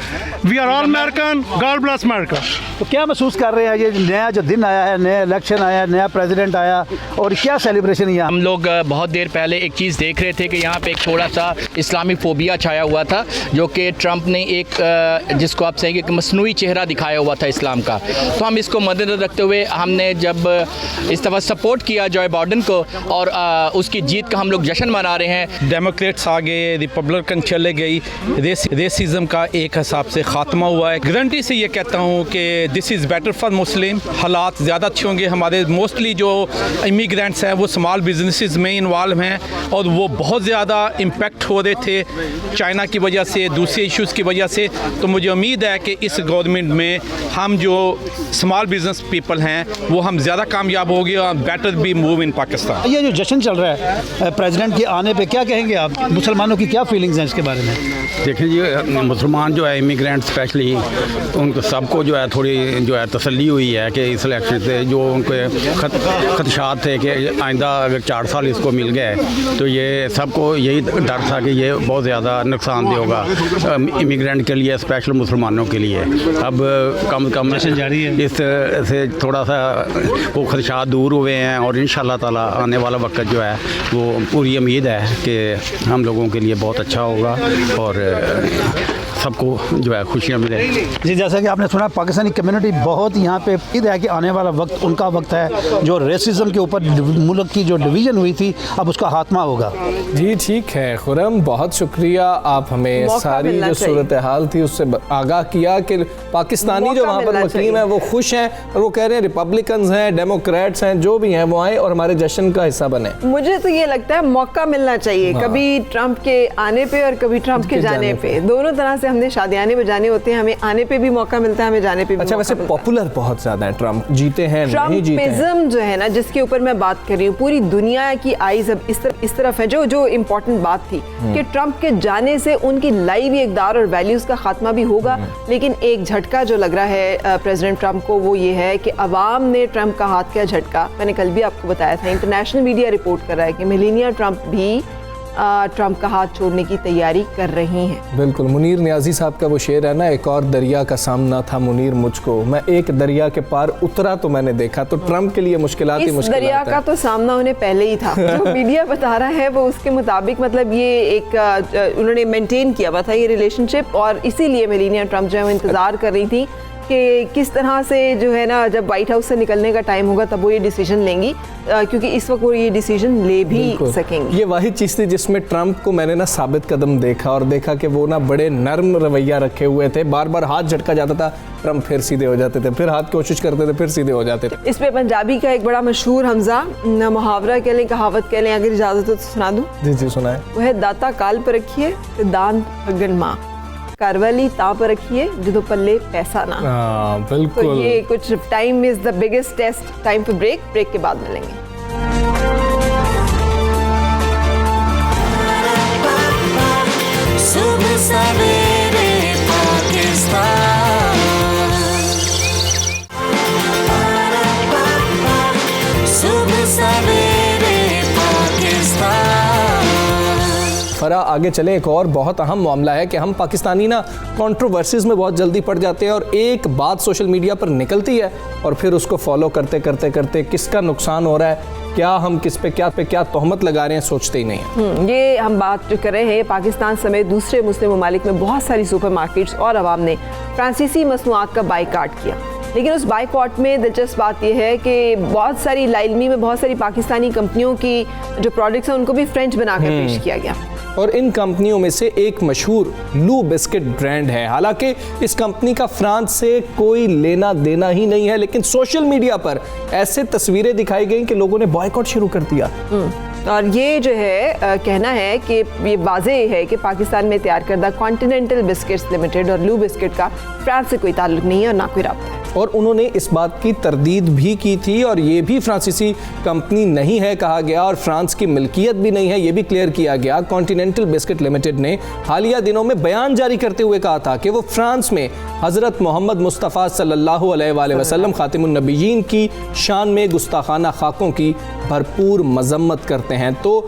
we are all American, God bless America. तो क्या महसूस कर रहे हैं, ये नया जो दिन आया है, नया इलेक्शन आया, नया प्रेसिडेंट आया, और क्या सेलिब्रेशन है? हम लोग बहुत देर पहले एक चीज़ देख रहे थे कि यहाँ पे एक थोड़ा सा इस्लामी फोबिया छाया हुआ था, जो कि ट्रंप ने एक जिसको आप कहेंगे कि मसनूई चेहरा दिखाया हुआ था इस्लाम का। तो हम इसको मद्देनजर रखते हुए हमने जब इस दफ़ा सपोर्ट किया जॉय बाइडन को और उसकी जीत का हम लोग जश्न मना रहे हैं। डेमोक्रेट्स आ गए, रिपब्लिकन चले गई, रेसिज्म का एक हिसाब से ख़ात्मा हुआ है। गारंटी से ये कहता हूँ कि this is better for Muslim. हालात ज़्यादा अच्छे होंगे। हमारे मोस्टली जो इमिग्रेंट्स हैं वो स्मॉल बिजनेसेस में इन्वॉल्व हैं और वो बहुत ज़्यादा इम्पेक्ट हो रहे थे चाइना की वजह से, दूसरे इश्यूज़ की वजह से। तो मुझे उम्मीद है कि इस गवर्नमेंट में हम जो स्मॉल बिजनेस पीपल हैं वो हम ज़्यादा कामयाब होंगे और better be move in Pakistan. ये जो जश्न चल रहा है प्रेसिडेंट के आने पे, क्या कहेंगे आप? मुसलमानों की क्या फीलिंग्स हैं इसके बारे में? देखिए जी, मुसलमान जो है इमिग्रेंट स्पेशली, उनको सबको जो है थोड़ी जो है तसल्ली हुई है कि इस इलेक्शन से जो उनके खदशात थे कि आइंदा अगर 4 साल इसको मिल गए तो ये सबको यही डर था कि ये बहुत ज़्यादा नुकसानदेह होगा इमिग्रेंट के लिए, स्पेशल मुसलमानों के लिए। अब कम जारी है, इस से थोड़ा सा वो खदशात दूर हुए हैं और इंशाअल्लाह ताला आने वाला वक्त जो है वो पूरी उम्मीद है कि हम लोगों के लिए बहुत अच्छा होगा और सबको जो है खुशियाँ मिले। जी, जैसा कि आपने सुना, पाकिस्तानी कम्युनिटी बहुत यहाँ पे उम्मीद है कि आने वाला वक्त उनका वक्त है, जो रेसिज्म के ऊपर मुल्क की जो डिवीज़न हुई थी अब उसका खात्मा होगा। जी ठीक है खुरम, बहुत शुक्रिया, आप हमें सारी जो सूरत हाल थी उससे आगाह किया कि पाकिस्तानी जो वहाँ पर मुकीम है वो खुश हैं और वो कह रहे हैं रिपब्लिकन्स हैं, डेमोक्रेट्स हैं, जो भी हैं वो आए और हमारे जश्न का हिस्सा बने। मुझे तो ये लगता है मौका मिलना चाहिए, कभी ट्रंप के आने पे और कभी ट्रंप के जाने पे, दोनों तरह से हमने शादियाने बजाने होते हैं, हमें आने पे भी मौका मिलता है, हमें जाने पे भी अच्छा, वैसे पॉपुलर बहुत ज्यादा है ट्रम्प, जीते हैं नहीं जीते हैं। ट्रम्पिज्म जो है ना, जिसके ऊपर मैं बात कर रही हूँ, पूरी दुनिया की आईज अब इस तरफ है। जो इम्पोर्टेंट बात थी कि ट्रम्प के जाने से उनकी लाइव इक़दार और वैल्यूज का खात्मा भी होगा, लेकिन एक झटका जो लग रहा है प्रेसिडेंट ट्रम्प को वो ये है कि अवाम ने ट्रम्प का हाथ का झटका, मैंने कल भी आपको बताया था, इंटरनेशनल मीडिया रिपोर्ट कर रहा है कि मेलानिया ट्रम्प भी ट्रम्प का हाथ छोड़ने की तैयारी कर रही हैं। बिल्कुल, मुनीर नियाजी साहब का वो शेर है ना, एक और दरिया का सामना था मुनीर मुझको, मैं एक दरिया के पार उतरा तो मैंने देखा। तो ट्रम्प के लिए मुश्किलात ही मुश्किलात है। दरिया का तो सामना उन्हें पहले ही था। जो मीडिया बता रहा है वो उसके मुताबिक मतलब ये एक उन्होंने मेंटेन किया हुआ था ये रिलेशनशिप, और इसीलिए मेलानिया ट्रम्प जो है वो इंतजार कर रही थी कि किस तरह से जो है ना, जब व्हाइट हाउस से निकलने का टाइम होगा तब वो ये डिसीजन लेंगी, क्योंकि इस वक्त वो ये डिसीजन ले भी सकेंगे। ये वही चीज़ थी जिसमें ट्रम्प को मैंने ना साबित कदम देखा, और देखा कि वो ना बड़े नर्म रवैया रखे हुए थे, बार बार हाथ झटका जाता था, ट्रम्प फिर सीधे हो जाते थे, फिर हाथ कोशिश करते थे, फिर सीधे हो जाते थे। इस पे पंजाबी का एक बड़ा मशहूर हमजा मुहावरा कह लें, कहावत कह लें, अगर इजाज़त हो तो सुना दूँ। जी जी सुनाए। वो है, दाता काल पर रखिए तो दान भगन माँ, कारवाली ता पर रखिए जो पल्ले पैसा ना। बिल्कुल। तो ये कुछ time is the biggest test. Time for break के बाद मिलेंगे। सुबह सवेरे पाकिस्तान, सुबह सवेरे पाकिस्तान। फरा आगे चले, एक और बहुत अहम मामला है कि हम पाकिस्तानी ना कंट्रोवर्सीज में बहुत जल्दी पड़ जाते हैं, और एक बात सोशल मीडिया पर निकलती है और फिर उसको फॉलो करते करते करते किसका नुकसान हो रहा है, क्या हम किस पे क्या तोहमत लगा रहे हैं, सोचते ही नहीं है। ये हम बात जो कर रहे हैं, पाकिस्तान समेत दूसरे मुस्लिम ममालिक में बहुत सारी सुपरमार्केट्स और आवाम ने फ्रांसीसी मसनूआत का बाइकाट किया, लेकिन उस बाइकॉट में दिलचस्प बात यह है कि बहुत सारी लाइलमी में बहुत सारी पाकिस्तानी कंपनियों की जो प्रोडक्ट्स हैं उनको भी फ्रेंच बनाकर पेश किया गया, और इन कंपनियों में से एक मशहूर लू बिस्किट ब्रांड है। हालांकि इस कंपनी का फ्रांस से कोई लेना देना ही नहीं है, लेकिन सोशल मीडिया पर ऐसे तस्वीरें दिखाई गई कि लोगों ने बॉयकॉट शुरू कर दिया। और ये जो है कहना है कि ये वाज़ेह है कि पाकिस्तान में तैयार करदा कॉन्टिनेंटल बिस्किट्स लिमिटेड और लू बिस्किट का फ्रांस से कोई ताल्लुक नहीं है और ना कोई राब्ता है। और उन्होंने इस बात की तरदीद भी की थी, और ये भी फ्रांसीसी कंपनी नहीं है कहा गया, और फ्रांस की मिल्कियत भी नहीं है, ये भी क्लियर किया गया। कॉन्टिनेंटल बिस्किट लिमिटेड ने हालिया दिनों में बयान जारी करते हुए कहा था कि वो फ्रांस में हज़रत मोहम्मद मुस्तफ़ा सल्लल्लाहु अलैहि वसल्लम खातिमुन नबीयीन की शान में गुस्ताखाना खाकों की भरपूर मजम्मत करते हैं। तो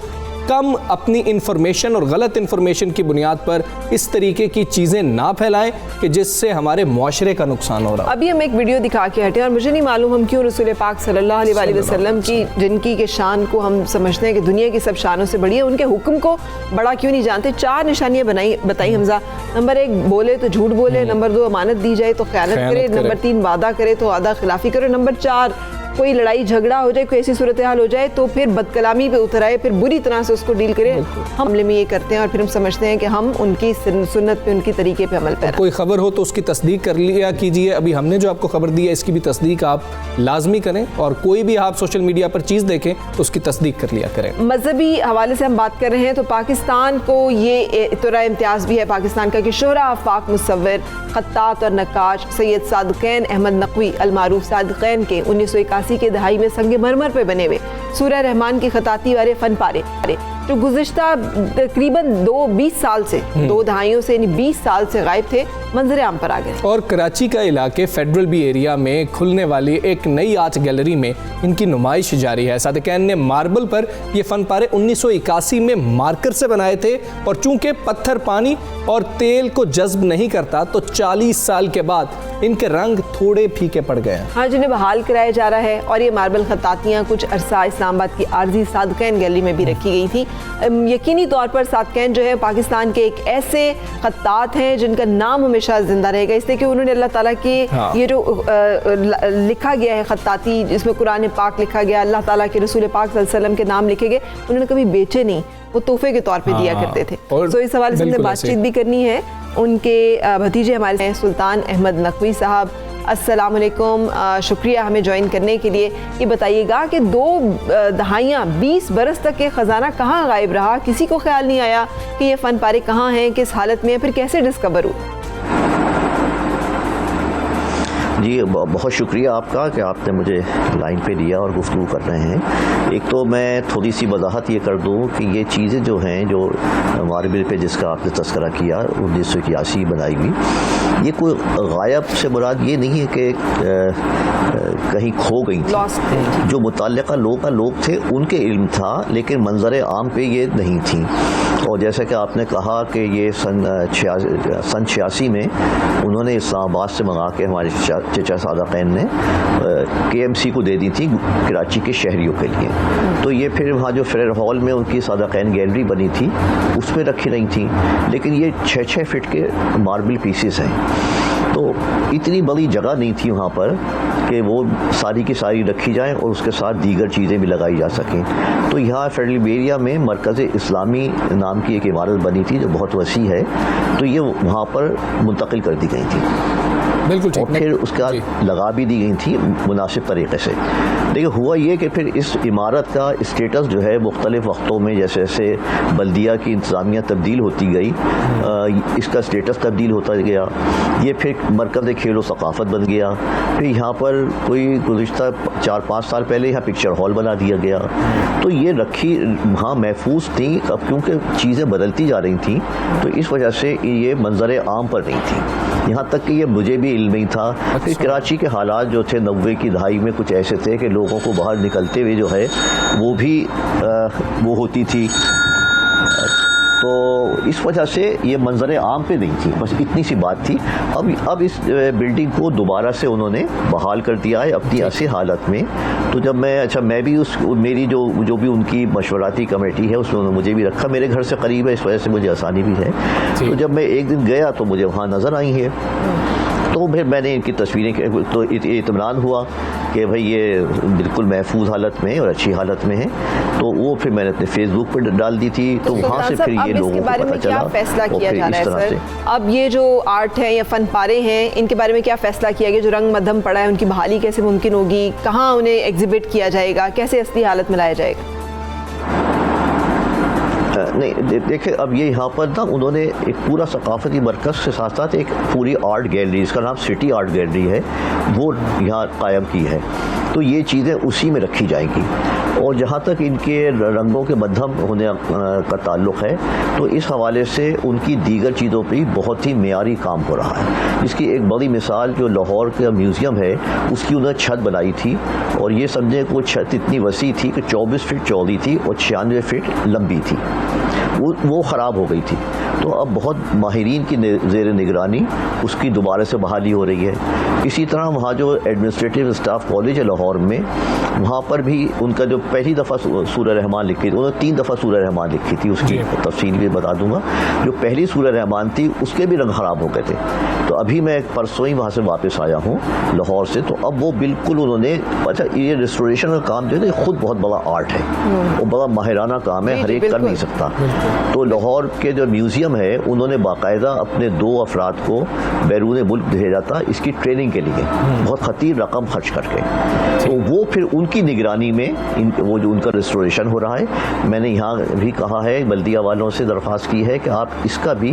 कम अपनी इंफॉर्मेशन और गलत इंफॉर्मेशन की बुनियाद पर इस तरीके की चीज़ें ना फैलाएं कि जिससे हमारे मुआशरे का नुकसान हो रहा है। अभी हम एक वीडियो दिखा के हटे, और मुझे नहीं मालूम हम क्यों रसूल पाक सल्लल्लाहु अलैहि वसल्लम की, जिनकी के शान को हम समझते हैं कि दुनिया की सब शानों से बड़ी है, उनके हुक्म को बड़ा क्यों नहीं जानते। 4 निशानियां बताई हमजा। नंबर 1, बोले तो झूठ बोले। नंबर 2, अमानत दी जाए तो ख़यानत करे। नंबर 3, वादा करे तो वादा खिलाफी करे। नंबर 4, कोई लड़ाई झगड़ा हो जाए, कोई ऐसी सूरत हाल हो जाए तो फिर बदकलामी पे उतर आए, फिर बुरी तरह से उसको डील करें। हम हमले में ये करते हैं और फिर हम समझते हैं कि हम उनकी सुन्नत पे, उनकी तरीके पे अमल कर। कोई खबर हो तो उसकी तस्दीक कर लिया कीजिए। अभी हमने जो आपको खबर दी है इसकी भी तस्दीक आप लाजमी करें, और कोई भी आप सोशल मीडिया पर चीज़ देखें तो उसकी तस्दीक कर लिया करें। मजहबी हवाले से हम बात कर रहे हैं तो पाकिस्तान को ये इतरा इम्तियाज़ भी है पाकिस्तान का कि शोहरा आफाक मुसव्विर, खत्तात और नक्काश सैयद सादुकैन अहमद नकवी अलमारूफ सादुकैन के 1981 के दहाई में संगे मरमर पे बने हुए सूरह रहमान की खताती वाले फन पारे जो गुज़िश्ता तकरीबन 20 साल से 2 दहाइयों से 20 साल से गायब थे, मंजर आम पर आ गए। और कराची का इलाके फेडरल बी एरिया में खुलने वाली एक नई आर्ट गैलरी में इनकी नुमाइश जारी है। सादिकैन ने मार्बल पर ये फन पारे 1981 में मार्कर से बनाए थे, और चूंकि पत्थर पानी और तेल को जज्ब नहीं करता तो 40 साल के बाद इनके रंग थोड़े फीके पड़ गए हैं। हाँ, जिन्हें बहाल कराया जा रहा है। और ये मार्बल खतातियाँ कुछ अरसा इस्लामाबाद की आर्जी सादकैन गैलरी में भी रखी गई थी। यकीनी तौर पर सादकैन जो है पाकिस्तान के एक ऐसे खत्तात हैं जिनका नाम हमेशा जिंदा रहेगा, इसलिए कि उन्होंने अल्लाह ताला के ये जो लिखा गया है खत्ताती, जिसमें कुरान पाक लिखा गया, अल्लाह ताला के रसूल पाक सल्लल्लाहु अलैहि वसल्लम के नाम लिखे गए, उन्होंने कभी बेचे नहीं, वो तोहफे के तौर पे दिया करते थे। तो इस हवाले से हमने बातचीत भी करनी है। उनके भतीजे हमारे सुल्तान अहमद नकवी साहब अस्सलाम वालेकुम, शुक्रिया हमें ज्वाइन करने के लिए। ये बताइएगा कि 2 दहाइयाँ 20 बरस तक ये ख़जाना कहाँ गायब रहा? किसी को ख्याल नहीं आया कि ये फ़न पारे कहाँ हैं, किस हालत में है, फिर कैसे डिस्कवर हुआ? जी बहुत शुक्रिया आपका कि आपने मुझे लाइन पे लिया और गुफ्तगू कर रहे हैं। एक तो मैं थोड़ी सी वजाहत ये कर दूं कि ये चीज़ें जो हैं, जो मार्बल पे जिसका आपने तस्करा किया 1981 बनाई हुई, ये कोई गायब से मुराद ये नहीं है कि कहीं खो गई थी। जो मुतल्लिका लोग थे उनके इल्म था, लेकिन मंजर आम पे ये नहीं थी। और जैसा कि आपने कहा कि ये सन 86 में उन्होंने इस्लामाबाद से मंगा के हमारे चचा सादक़ैन ने KMC को दे दी थी कराची के शहरियों के लिए। तो ये फिर वहाँ जो फेडरल हॉल में उनकी सादक़ैन गैलरी बनी थी उसमें रखी नहीं थी। लेकिन ये 6-6 फीट के मार्बल पीसेस हैं, तो इतनी बड़ी जगह नहीं थी वहाँ पर कि वो सारी की सारी रखी जाए और उसके साथ दीगर चीज़ें भी लगाई जा सकें। तो यहाँ फेडरल एरिया में मरकज़ इस्लामी नाम की एक इमारत बनी थी जो बहुत वसी है, तो ये वहाँ पर मुंतकिल कर दी गई थी। बिल्कुल ठीक। और फिर उसके बाद लगा भी दी गई थी मुनासिब तरीके से। देखिए हुआ ये कि फिर इस इमारत का स्टेटस जो है मुख्तलिफ वक्तों में जैसे जैसे बल्दिया की इंतज़ामिया तब्दील होती गई, इसका स्टेटस तब्दील होता गया। ये फिर मरकज़ खेल और सकाफ़त बन गया। फिर यहाँ पर कोई गुज़िश्ता 4-5 साल पहले यहाँ पिक्चर हॉल बना दिया गया। तो ये रखी वहाँ महफूज थी। अब क्योंकि चीज़ें बदलती जा रही थी तो इस वजह से ये मंजर आम पर नहीं थी। यहाँ तक कि ये मुझे भी इल्म नहीं था। फिर कराची के हालात जो थे 90 की दहाई में कुछ ऐसे थे कि लोगों को बाहर निकलते हुए जो है वो भी वो होती थी, तो इस वजह से ये मंजर आम पे नहीं थी। बस इतनी सी बात थी। अब इस बिल्डिंग को दोबारा से उन्होंने बहाल कर दिया है अपनी ऐसी हालत में। तो जब मैं भी मेरी जो भी उनकी मशवराती कमेटी है उसमें उन्होंने मुझे भी रखा, मेरे घर से करीब है, इस वजह से मुझे आसानी भी है। तो जब मैं एक दिन गया तो मुझे वहाँ नज़र आई है, तो फिर मैंने इनकी तस्वीरें, तो इत्मीनान हुआ कि भाई ये बिल्कुल महफूज हालत में है और अच्छी हालत में है। तो वो फिर मैंने अपने फेसबुक पर डाल दी थी। तो वहाँ से फिर ये लोगों को पता चला। क्या फैसला किया जा रहा है सर? अब ये जो आर्ट है या फन पारे हैं, इनके बारे में क्या फैसला किया गया? जो रंग मध्यम पड़ा है उनकी बहाली कैसे मुमकिन होगी? कहाँ उन्हें एग्जिबिट किया जाएगा? कैसे असली हालत में लाया जाएगा? नहीं देखिए, अब ये यहाँ पर ना उन्होंने एक पूरा सकाफती मरकज़ के साथ साथ एक पूरी आर्ट गैलरी, इसका नाम सिटी आर्ट गैलरी है, वो यहाँ कायम की है। तो ये चीज़ें उसी में रखी जाएंगी। और जहाँ तक इनके रंगों के मध्यम होने का ताल्लुक़ है, तो इस हवाले से उनकी दीगर चीज़ों पर बहुत ही मेयारी काम हो रहा है। इसकी एक बड़ी मिसाल जो लाहौर का म्यूज़ियम है, उसकी उन्होंने छत बनाई थी और ये समझे कि वो छत इतनी वसी थी कि 24 फीट चौड़ी थी और 96 फीट लंबी थी। वो ख़राब हो गई थी। तो अब बहुत माहिरीन की ज़ेर निगरानी उसकी दोबारा से बहाली हो रही है। इसी तरह वहाँ जो एडमिनिस्ट्रेटिव स्टाफ कॉलेज है लाहौर में, वहाँ पर भी उनका जो पहली दफ़ा सूरह रहमान लिखी थी, उन्होंने 3 दफ़ा सूरह रहमान लिखी थी, उसकी तफसील भी बता दूंगा। जो पहली सूरह रहमान थी उसके भी रंग ख़राब हो गए थे। तो अभी मैं परसों ही वहाँ से वापस आया हूँ लाहौर से, तो अब वो बिल्कुल उन्होंने, अच्छा ये रेस्टोरेशन का काम जो है ना खुद बहुत बड़ा आर्ट है और बड़ा माहिराना काम है, हर एक कर नहीं सकता। तो लाहौर के जो म्यूज़ियम है उन्होंने बाकायदा अपने 2 अफराद को बैरून मुल्क भेजा था इसकी ट्रेनिंग के लिए, बहुत खतीर रकम खर्च करके। तो वो फिर उनकी निगरानी में वो जो उनका रेस्टोरेशन हो रहा है, मैंने यहाँ भी कहा है, बल्दिया वालों से दरख्वास्त की है कि आप इसका भी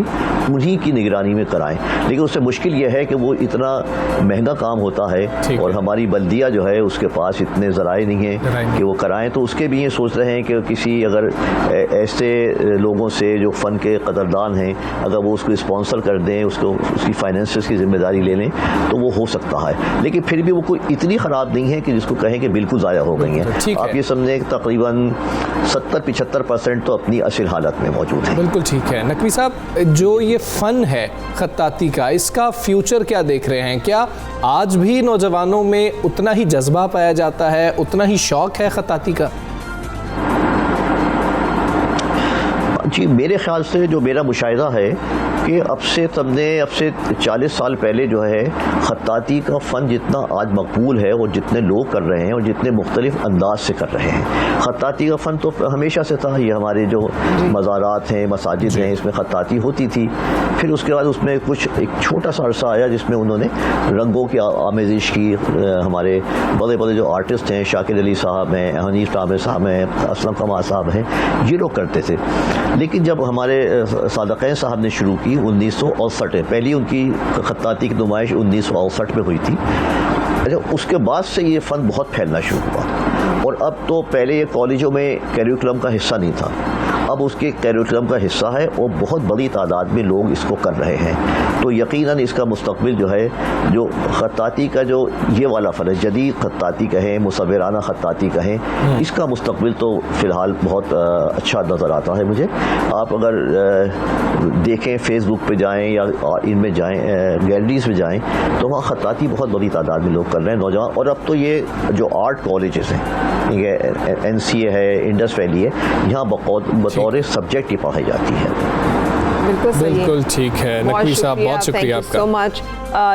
उन्हीं की निगरानी में कराएं। लेकिन उससे मुश्किल ये है कि वो इतना महंगा काम होता है और हमारी बल्दिया जो है उसके पास इतने ज़राए नहीं है कि वो कराएं। तो उसके भी ये सोच रहे हैं कि किसी अगर ऐसे लोगों से जो फ़न के कदरदान हैं, अगर वो उसको स्पॉन्सर कर दें, उसकी फाइनेंसेस की जिम्मेदारी ले लें, तो वो हो सकता है। लेकिन फिर भी वो कोई इतनी ख़राब नहीं है कि जिसको कहें कि बिल्कुल ज़ाया हो गई है। आप ये समझें तकरीबन 70-75% तो अपनी असल हालत में मौजूद है। बिल्कुल ठीक है। नकवी साहब, जो ये फ़न है खत्ताती का, इसका फ्यूचर क्या देख रहे हैं? क्या आज भी नौजवानों में उतना ही जज्बा पाया जाता है, उतना ही शौक़ है खत्ताती का? जी मेरे ख्याल से जो मेरा मुशाहिदा है कि अब से 40 साल पहले जो है ख़त्ताती का फ़न जितना आज मकबूल है और जितने लोग कर रहे हैं और जितने मुख्तलिफ अंदाज से कर रहे हैं। ख़त्ताती का फ़न तो हमेशा से था, ये हमारे जो मज़ारात हैं, मसाजिद हैं, इसमें ख़त्ताती होती थी। फिर उसके बाद उसमें कुछ एक छोटा सा अरसा आया जिसमें उन्होंने रंगों की आमेज़िश की। हमारे बड़े बड़े जो आर्टिस्ट हैं, शाकिर अली साहब हैं, हनीफ तामिर साहब हैं, असलम कमाल साहब हैं, ये लोग करते थे। लेकिन जब हमारे सादक़ैन साहब ने शुरू की 1968 में, पहली उनकी ख़त्ताती की नुमाइश 1968 में हुई थी। उसके बाद से ये फ़न बहुत फैलना शुरू हुआ और अब तो पहले ये कॉलेजों में करिकुलम का हिस्सा नहीं था, अब उसके करिकुलम का हिस्सा है और बहुत बड़ी तादाद में लोग इसको कर रहे हैं। तो यकीनन इसका मुस्तकबिल जो है, जो ख़त्ताती का जो ये वाला फ़न है, जदीद ख़त्ताती कहें, मुसव्विराना ख़त्ताती कहें, इसका मुस्तकबिल तो फ़िलहाल बहुत अच्छा नज़र आता है मुझे। आप अगर देखें फेसबुक पे जाएं या इनमें जाएं, गैलरीज में जाएं, तो वहाँ ख़त्ताती बहुत बड़ी तादाद में लोग कर रहे हैं, नौजवान। और अब तो ये जो आर्ट कॉलेजेस हैं, ये NCA है, इंडस वैली है, यहाँ बतौर सब्जेक्ट ही पढ़ाई जाती है। बिल्कुल ठीक है नकवी साहब, बहुत शुक्रिया आपका। So much.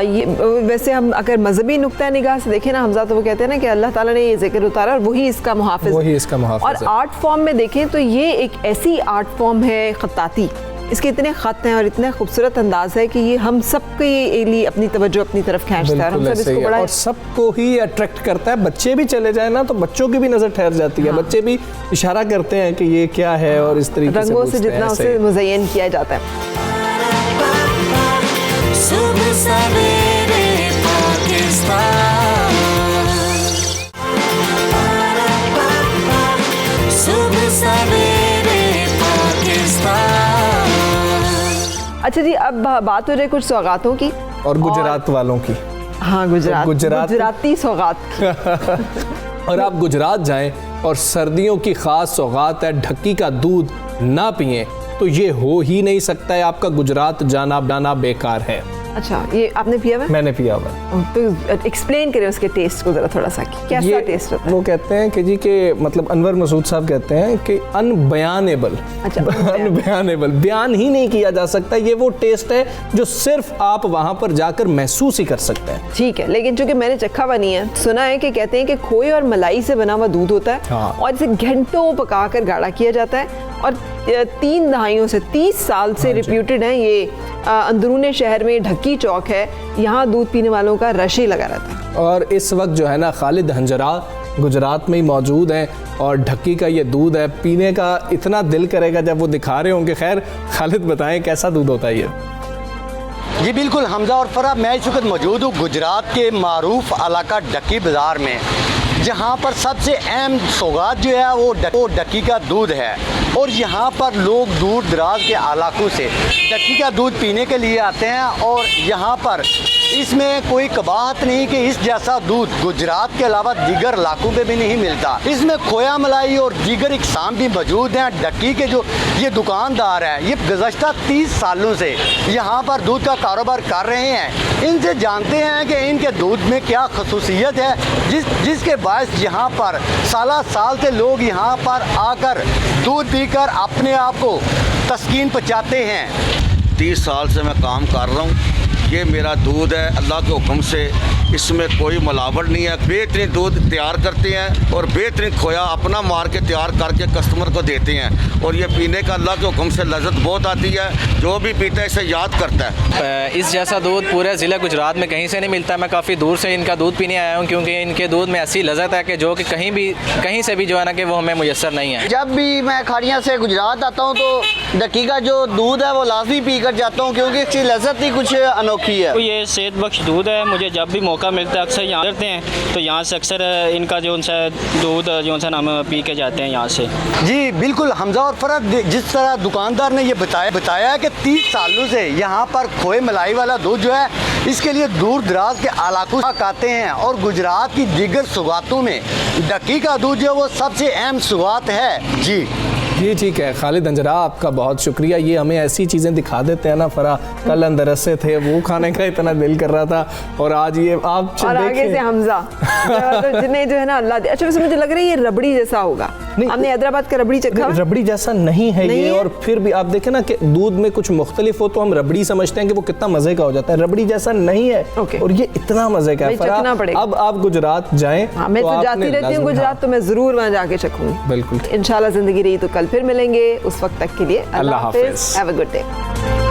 ये वैसे हम अगर मजहबी नुक्ता निगाह से देखें ना हमजा, तो वो कहते हैं ना कि अल्लाह ताला ने ये जिक्र उतारा और वही इसका मुहाफिज है। और आर्ट फॉर्म में देखें तो ये एक ऐसी आर्ट फॉर्म है ख़त्ताती, इसके इतने ख़त हैं और इतने खूबसूरत अंदाज है कि ये हम सबके लिए अपनी तवज्जो अपनी तरफ खींचता है, हम सब इसको बड़ा और सबको ही अट्रैक्ट करता है। बच्चे भी चले जाए ना तो बच्चों की भी नज़र ठहर जाती है, बच्चे भी इशारा करते हैं कि ये क्या है और इस तरीके से रंगों से जितना उसे मुज़य्यन किया जाता है। सुबह सवेरे पाकिस्तान, सुबह सवेरे पाकिस्तान। अच्छा जी, अब बात हो रही है कुछ सौगातों की और गुजरात वालों की। हाँ, गुजराती सौगात की। और आप गुजरात जाएं और सर्दियों की खास सौगात है ढक्की का दूध ना पिएं तो ये हो ही नहीं सकता है, आपका गुजरात जाना बनाना बेकार है। अच्छा, ये आपने पिया हुआ? मैंने पिया हुआ। तो एक्सप्लेन करें उसके टेस्ट को जरा थोड़ा सा, कैसा टेस्ट होता है? वो कहते हैं कि जी के मतलब अनवर मसूद साहब कहते हैं कि अनबयानेबल। अच्छा, अनबयानेबल, बयान ही नहीं किया जा सकता। ये वो टेस्ट है जो सिर्फ आप वहाँ पर जाकर महसूस ही कर सकते हैं। ठीक है, लेकिन चूंकि मैंने चखा हुआ नहीं है, सुना है कि कहते हैं कि खोए और मलाई से बना हुआ दूध होता है। हाँ। और इसे घंटों पकाकर गाढ़ा किया जाता है और 3 दहाइयों से 30 साल से रिप्यूटेड है ये। अंदरूने शहर में ढक्की चौक है, यहाँ दूध पीने वालों का रश ही लगा रहता है। और इस वक्त जो है ना खालिद हंजरा गुजरात में ही मौजूद हैं और ढक्की का ये दूध है, पीने का इतना दिल करेगा जब वो दिखा रहे होंगे। खैर खालिद बताएं कैसा दूध होता है ये? जी बिल्कुल, हमजा और फरा, मैं इस वक्त मौजूद हूँ गुजरात के मारूफ इलाका ढक्की बाज़ार में, जहाँ पर सबसे अहम सौगात जो है वो ढक्की का दूध है। और यहाँ पर लोग दूर दराज के इलाकों से ढक्की का दूध पीने के लिए आते हैं और यहाँ पर इसमें कोई कबाहत नहीं कि इस जैसा दूध गुजरात के अलावा दीगर इलाकों में भी नहीं मिलता। इसमें खोया मलाई और दीगर इकसाम भी मौजूद हैं। ढक्की के जो ये दुकानदार हैं, ये गुज़श्ता 30 सालों से यहाँ पर दूध का कारोबार कर रहे हैं। इनसे जानते हैं कि इनके दूध में क्या खसूसियत है जिसके बायस यहाँ पर साल से लोग यहाँ पर आकर दूध पीकर अपने आप को तस्कीन पहुँचाते हैं। 30 साल से मैं काम कर रहा हूँ। ये मेरा दूध है अल्लाह के हुक्म से, इसमें कोई मिलावट नहीं है। बेहतरीन दूध तैयार करते हैं और बेहतरीन खोया अपना मार के तैयार करके कस्टमर को देते हैं और ये पीने का अल्लाह के हुक्म से लज्जत बहुत आती है। जो भी पीता है इसे याद करता है। इस जैसा दूध पूरे ज़िला गुजरात में कहीं से नहीं मिलता। मैं काफ़ी दूर से इनका दूध पीने आया हूँ क्योंकि इनके दूध में ऐसी लज्जत है कि जो कि कहीं से भी जो है ना कि वो हमें मुयस्सर नहीं है। जब भी मैं खाड़ियाँ से गुजरात आता हूँ तो ढक्की का जो दूध है वो लाजमी पी कर जाता हूँ क्योंकि इसकी लज्जत ही कुछ अनोखी है। तो ये सेहत बख्श दूध है। मुझे जब भी मौका मिलता है अक्सर यहाँ रहते हैं तो यहाँ से अक्सर इनका जो उनसे दूध जो उनसे हम पी के जाते हैं यहाँ से। जी बिल्कुल, हमजा और फरत, जिस तरह दुकानदार ने ये बताया है कि 30 सालों से यहाँ पर खोए मलाई वाला दूध जो है इसके लिए दूर दराज के इलाकों से आते हैं और गुजरात की दीगर सौगातों में ढक्की का दूध जो है वो सबसे अहम सौगात है। जी जी ठीक है खालिद अंजरा, आपका बहुत शुक्रिया। ये हमें ऐसी चीज़ें दिखा देते हैं ना फरा, कल अंदरसे थे वो खाने का इतना दिल कर रहा था और आज ये आप और आगे से हमजा तो जिन्हें जो है ना अल्लाह दे। अच्छा वैसे मुझे लग रहा है ये रबड़ी जैसा होगा। हमने हैदराबाद का रबड़ी चखा, रबड़ी जैसा नहीं है ये। और फिर भी आप देखें ना कि दूध में कुछ मुख्तलिफ हो तो हम रबड़ी समझते हैं कि वो कितना मजे का हो जाता है, रबड़ी जैसा नहीं है। और ये इतना मजे का है फरा। अब आप गुजरात जाएं। मैं तो जाती रहती हूँ गुजरात, तो मैं जरूर वहाँ जाके चखूंगी। बिल्कुल, इंशाल्लाह जिंदगी रही तो कल फिर मिलेंगे। उस वक्त तक के लिए अल्लाह हाफिज़, हैव अ गुड डे।